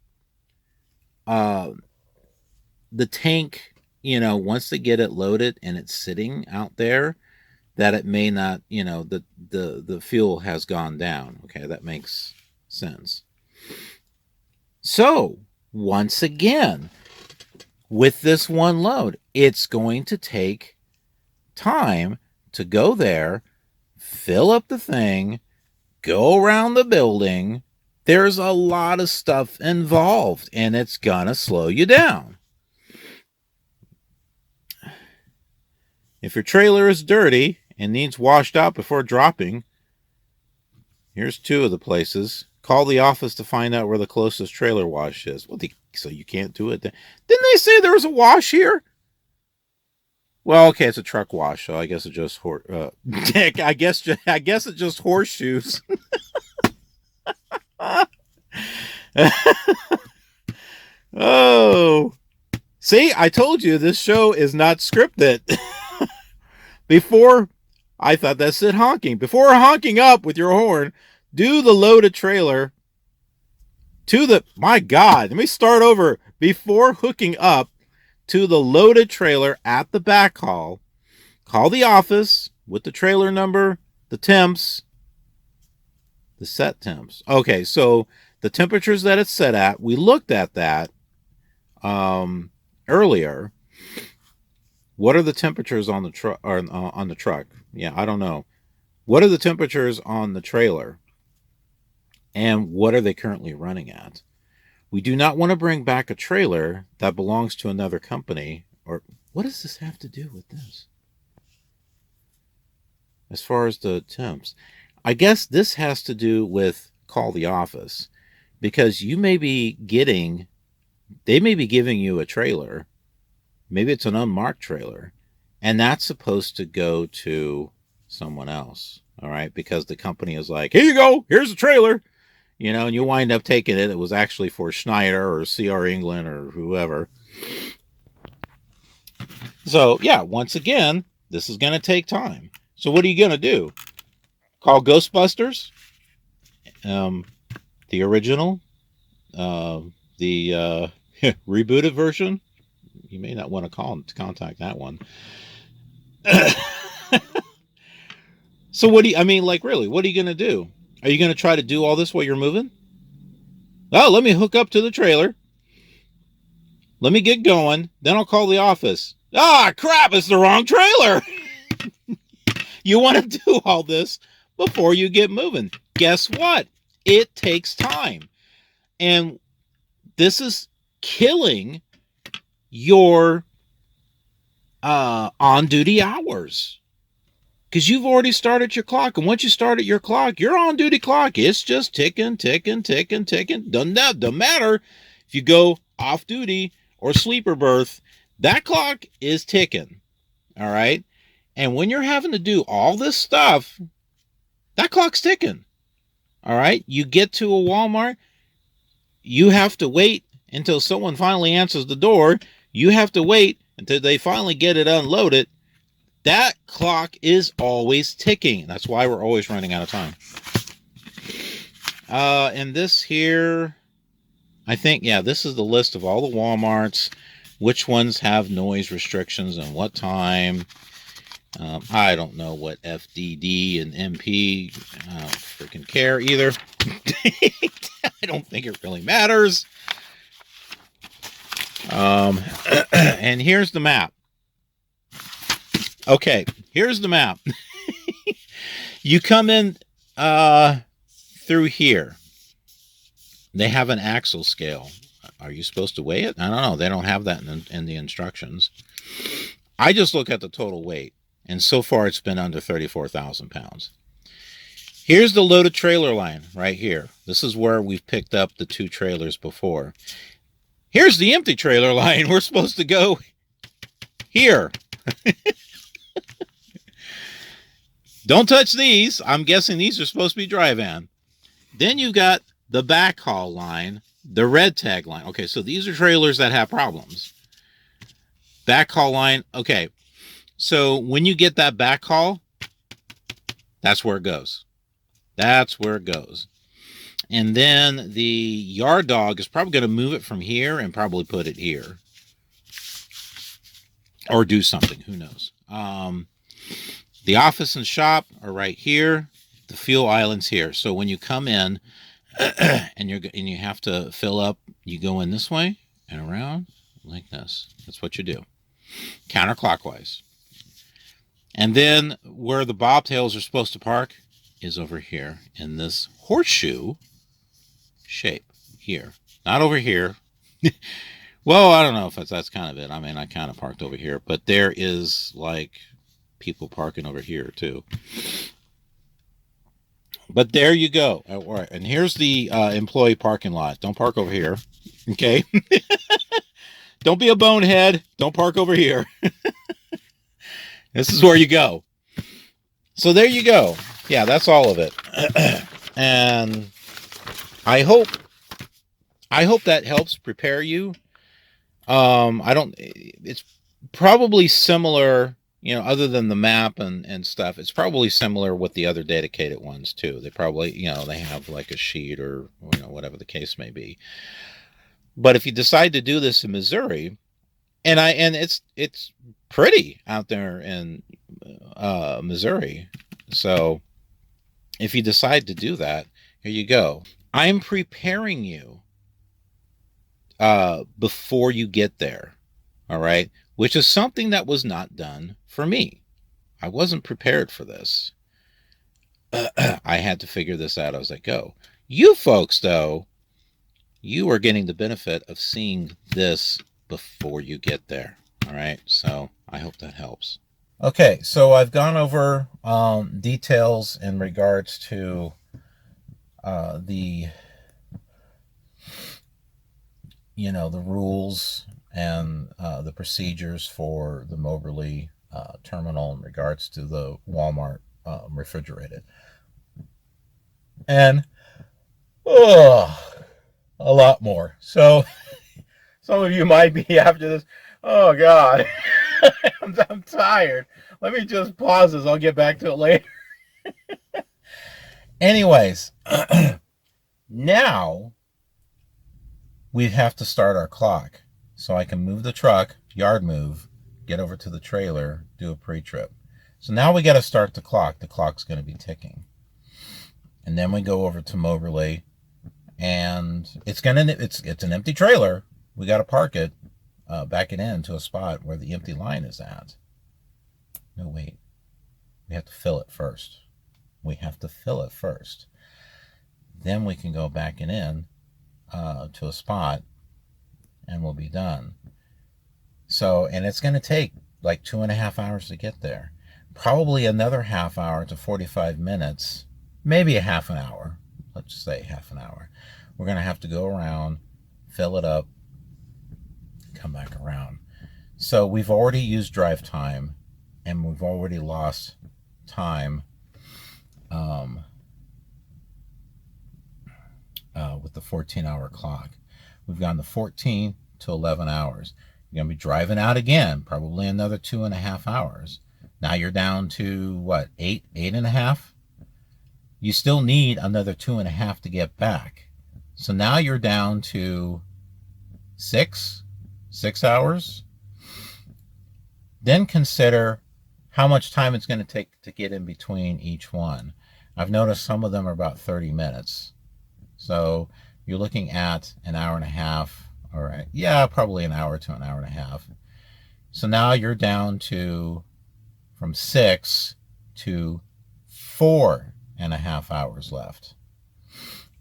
the tank, once they get it loaded and it's sitting out there, that it may not, the fuel has gone down. Okay, that makes sense. So, once again, with this one load, it's going to take time to go there, fill up the thing, go around the building. There's a lot of stuff involved, and it's gonna slow you down. If your trailer is dirty and needs washed out before dropping, here's two of the places. Call the office to find out where the closest trailer wash is. So you can't do it. Didn't they say there was a wash here? Well, okay, it's a truck wash, so I guess it just I guess it just horseshoes. Oh, see, I told you this show is not scripted. Before, I thought that's it honking. Before honking up with your horn, do the loaded trailer to the. My God, let me start over. Before hooking up to the loaded trailer at the backhaul, call the office with the trailer number, the temps, the set temps. Okay, so the temperatures that it's set at, we looked at that earlier. What are the temperatures on the truck? On the truck? Yeah, I don't know. What are the temperatures on the trailer? And what are they currently running at? We do not want to bring back a trailer that belongs to another company. Or what does this have to do with this? As far as the temps, I guess this has to do with call the office, because you may be getting, they may be giving you a trailer. Maybe it's an unmarked trailer, and that's supposed to go to someone else. All right. Because the company is like, here you go. Here's a trailer, and you wind up taking it. It was actually for Schneider or CR England or whoever. So yeah, once again, this is going to take time. So what are you going to do? Call Ghostbusters? The original? The rebooted version? You may not want to contact that one. So what do you, really, what are you going to do? Are you going to try to do all this while you're moving? Oh, let me hook up to the trailer. Let me get going. Then I'll call the office. Ah, crap, it's the wrong trailer. You want to do all this before you get moving. Guess what? It takes time. And this is killing your on-duty hours. Because you've already started your clock. And once you started your clock, your on-duty clock, it's just ticking, ticking, ticking, ticking. Doesn't matter if you go off-duty or sleeper berth. That clock is ticking. All right? And when you're having to do all this stuff, that clock's ticking. All right? You get to a Walmart, you have to wait until someone finally answers the door. You have to wait until they finally get it unloaded. That clock is always ticking. That's why we're always running out of time. And this here, I think, yeah, this is the list of all the Walmarts, which ones have noise restrictions and what time. I don't know what FDD and MP freaking care either. I don't think it really matters. And here's the map. Okay, here's the map. You come in through here. They have an axle scale. Are you supposed to weigh it? I don't know. They don't have that in the instructions. I just look at the total weight. And so far, it's been under 34,000 pounds. Here's the loaded trailer line right here. This is where we've picked up the 2 trailers before. Here's the empty trailer line. We're supposed to go here. Don't touch these. I'm guessing these are supposed to be dry van. Then you've got the backhaul line, the red tag line. Okay, so these are trailers that have problems. Backhaul line. Okay. So when you get that backhaul, that's where it goes. That's where it goes. And then the yard dog is probably going to move it from here and probably put it here. Or do something. Who knows? The office and shop are right here. The fuel island's here. So when you come in and you have to fill up, you go in this way and around like this. That's what you do. Counterclockwise. And then where the bobtails are supposed to park is over here in this horseshoe shape here. Not over here. Well, I don't know if that's kind of it. I mean, I kind of parked over here, but there is like people parking over here too. But there you go. All right. And here's the employee parking lot. Don't park over here. Okay. Don't be a bonehead. Don't park over here. This is where you go. So there you go. Yeah, that's all of it. And I hope that helps prepare you. It's probably similar, other than the map and stuff, it's probably similar with the other dedicated ones too. They probably, they have like a sheet or, whatever the case may be. But if you decide to do this in Missouri, and it's pretty out there in Missouri. So if you decide to do that, here you go. I'm preparing you before you get there. All right. Which is something that was not done for me. I wasn't prepared for this. I had to figure this out as I go. You folks, though, you are getting the benefit of seeing this before you get there. All right. So I hope that helps. Okay. So I've gone over details in regards to the rules and the procedures for the Moberly terminal in regards to the Wal-Mart refrigerated. And a lot more. So some of you might be after this, oh God, I'm tired. Let me just pause this. I'll get back to it later. Anyways, now we have to start our clock. So I can move the truck, yard move, get over to the trailer, do a pre-trip. So now we got to start the clock. The clock's going to be ticking. And then we go over to Moberly, and it's an empty trailer. We got to park it, back it in to a spot where the empty line is at. No, wait. We have to fill it first. Then we can go back it in to a spot, and we'll be done. So, and it's going to take like 2.5 hours to get there. Probably another half hour to 45 minutes, maybe a half an hour. Let's just say half an hour. We're going to have to go around, fill it up, come back around. So we've already used drive time, and we've already lost time with the 14-hour clock. We've gone to 14 to 11 hours. You're going to be driving out again, probably another 2.5 hours. Now you're down to what, 8.5? You still need another 2.5 to get back. So now you're down to 6 hours. Then consider how much time it's going to take to get in between each one. I've noticed some of them are about 30 minutes. So you're looking at an hour and a half, or probably an hour to an hour and a half. So now you're down to from 6 to 4.5 hours left.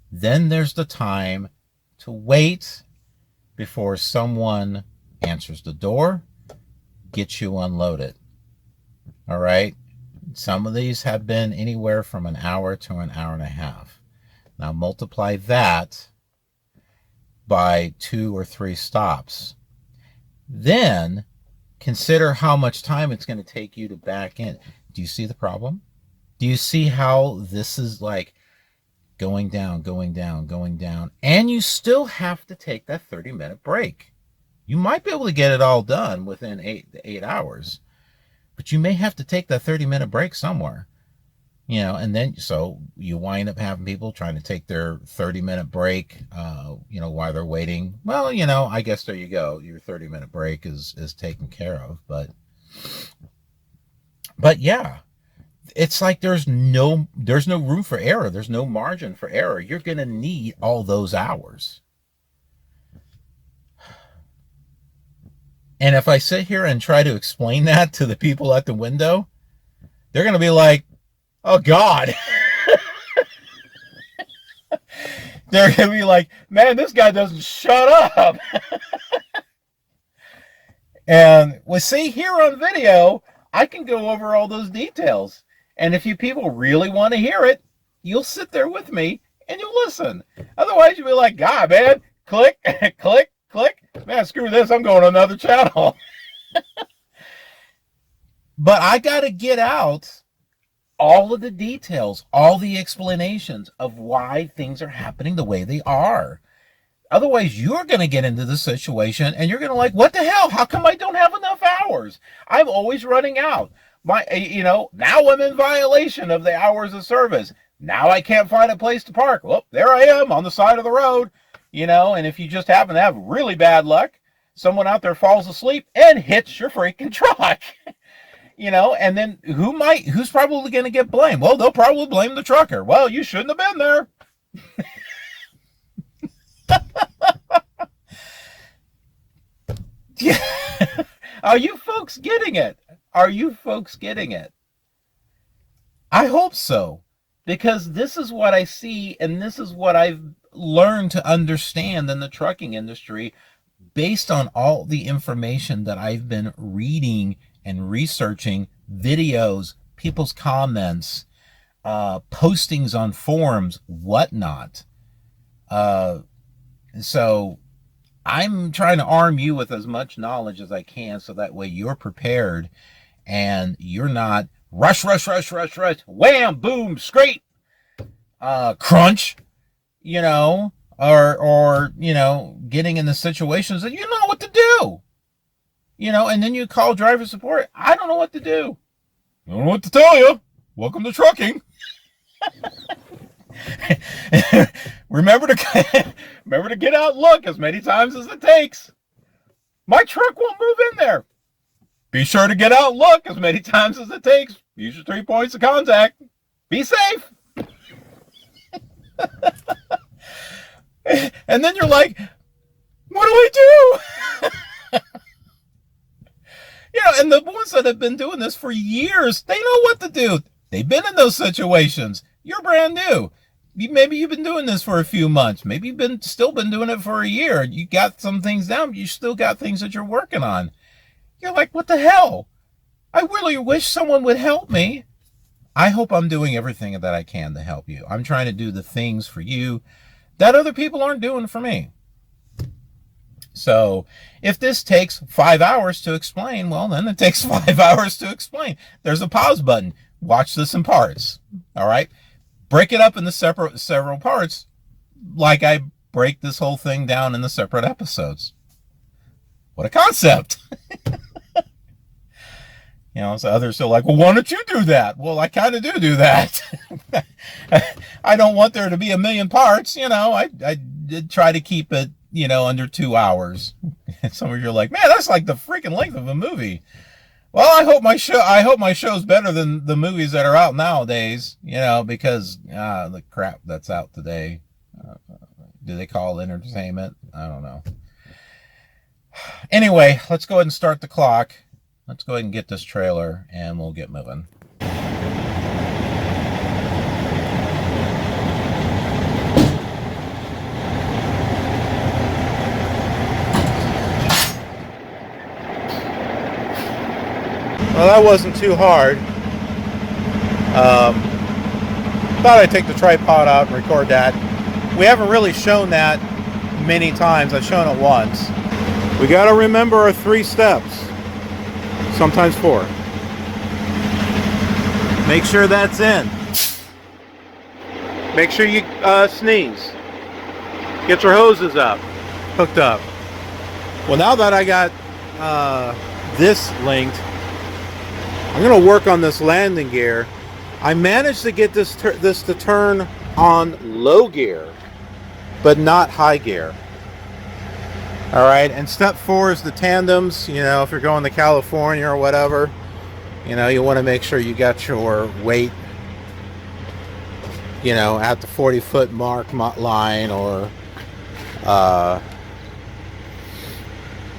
Then there's the time to wait before someone answers the door, gets you unloaded. All right. Some of these have been anywhere from an hour to an hour and a half. Now multiply that by 2 or 3 stops. Then consider how much time it's going to take you to back in. Do you see the problem? Do you see how this is like going down, and you still have to take that 30-minute break? You might be able to get it all done within 8 hours, but you may have to take that 30-minute break somewhere. And then so you wind up having people trying to take their 30-minute break, while they're waiting. Well, I guess there you go. Your 30-minute break is taken care of. But yeah, it's like there's no room for error. There's no margin for error. You're going to need all those hours. And if I sit here and try to explain that to the people at the window, they're going to be like, oh, God. They're going to be like, man, this guy doesn't shut up. And we see here on video, I can go over all those details. And if you people really want to hear it, you'll sit there with me and you'll listen. Otherwise, you'll be like, God, man, click, click, click. Man, screw this. I'm going to another channel. But I got to get out all of the details, all the explanations of why things are happening the way they are. Otherwise, you're going to get into the situation and you're going to like, what the hell? How come I don't have enough hours? I'm always running out. Now I'm in violation of the hours of service. Now I can't find a place to park. Well, there I am on the side of the road, and if you just happen to have really bad luck, someone out there falls asleep and hits your freaking truck. And then who's probably going to get blamed? Well, they'll probably blame the trucker. Well, you shouldn't have been there. Are you folks getting it? Are you folks getting it? I hope so, because this is what I see, and this is what I've learned to understand in the trucking industry based on all the information that I've been reading and researching, videos, people's comments, postings on forums, whatnot. So I'm trying to arm you with as much knowledge as I can so that way you're prepared and you're not rush, wham, boom, scrape, crunch, or getting in the situations that you don't know what to do. And then you call driver support. I don't know what to do. I don't know what to tell you. Welcome to trucking. Remember to get out and look as many times as it takes. My truck won't move in there. Be sure to get out and look as many times as it takes. Use your 3 points of contact. Be safe. And then you're like, what do I do? And the ones that have been doing this for years, they know what to do. They've been in those situations. You're brand new. Maybe you've been doing this for a few months. Maybe you've still been doing it for a year. You got some things down, but you still got things that you're working on. You're like, what the hell? I really wish someone would help me. I hope I'm doing everything that I can to help you. I'm trying to do the things for you that other people aren't doing for me. So if this takes 5 hours to explain, well, then it takes 5 hours to explain. There's a pause button. Watch this in parts. All right. Break it up into several parts, like I break this whole thing down in the separate episodes. What a concept. So others are like, well, why don't you do that? Well, I kind of do that. I don't want there to be a million parts. I did try to keep it, under 2 hours. Some of you are like, man, that's like the freaking length of a movie. Well, I hope my show's better than the movies that are out nowadays, because the crap that's out today. Do they call it entertainment? I don't know. Anyway, let's go ahead and start the clock. Let's go ahead and get this trailer and we'll get moving. Well, that wasn't too hard. Thought I'd take the tripod out and record that. We haven't really shown that many times. I've shown it once. We got to remember our 3 steps. Sometimes 4. Make sure that's in. Make sure you sneeze. Get your hoses hooked up. Well, now that I got this linked, I'm going to work on this landing gear. I managed to get this to turn on low gear, but not high gear. All right, and step 4 is the tandems. If you're going to California or whatever, you want to make sure you got your weight, at the 40-foot mark line or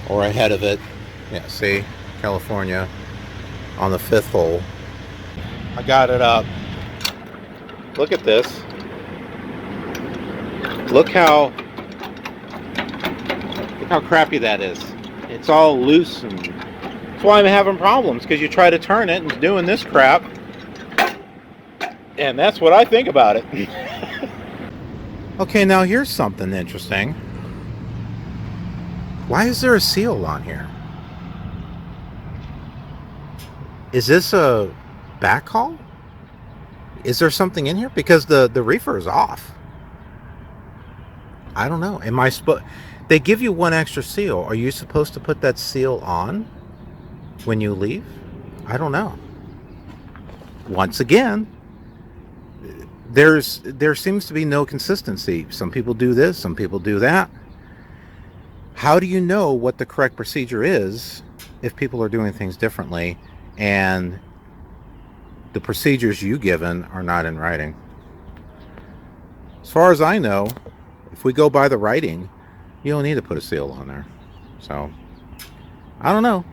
ahead of it. Yeah, see, California on the 5th hole. I got it up. Look at this. Look how crappy that is. It's all loose, and that's why I'm having problems, because you try to turn it and it's doing this crap, and that's what I think about it. Okay, now here's something interesting. Why is there a seal on here? Is this a backhaul? Is there something in here? Because the reefer is off. I don't know. Am I supposed... They give you one extra seal. Are you supposed to put that seal on when you leave? I don't know. Once again, there seems to be no consistency. Some people do this, some people do that. How do you know what the correct procedure is if people are doing things differently and the procedures you given are not in writing? As far as I know, if we go by the writing, you don't need to put a seal on there. So, I don't know.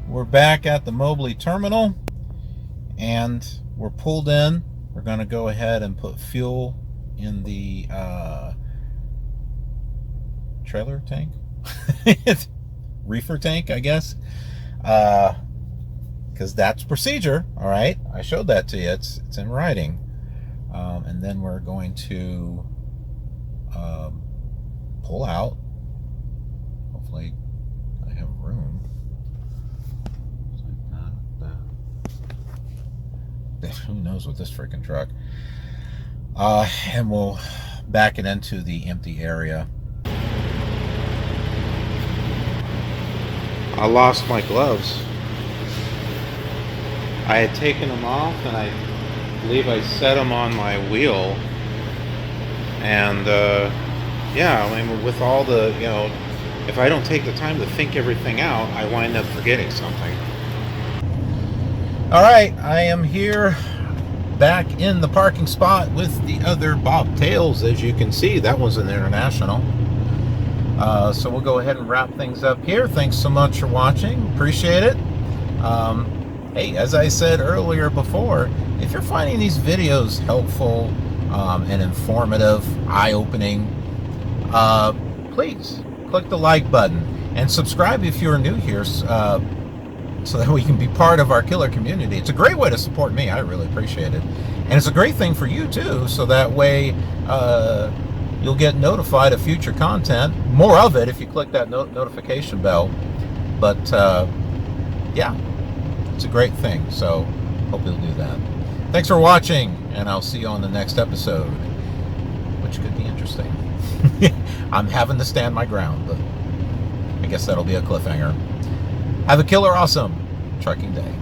We're back at the Moberly terminal, and we're pulled in. We're going to go ahead and put fuel in the trailer tank, reefer tank, I guess, because that's procedure. All right, I showed that to you. It's in writing. And then we're going to pull out. Hopefully, I have room. Who knows with this freaking truck? And we'll back it into the empty area. I lost my gloves. I had taken them off, and I believe I set them on my wheel. And yeah, I mean, with all the, you know, if I don't take the time to think everything out, I wind up forgetting something. All right, I am here back in the parking spot with the other bobtails. As you can see, that was an International. So we'll go ahead and wrap things up here. Thanks so much for watching. Appreciate it. Hey, as I said earlier before, if you're finding these videos helpful and informative, eye-opening, please click the like button and subscribe if you're new here, so that we can be part of our KILR community. It's a great way to support me. I really appreciate it. And it's a great thing for you too, so that way you'll get notified of future content. More of it if you click that notification bell. But yeah, it's a great thing, so hope you'll do that. Thanks for watching, and I'll see you on the next episode, which could be interesting. I'm having to stand my ground, but I guess that'll be a cliffhanger. Have a killer awesome trucking day.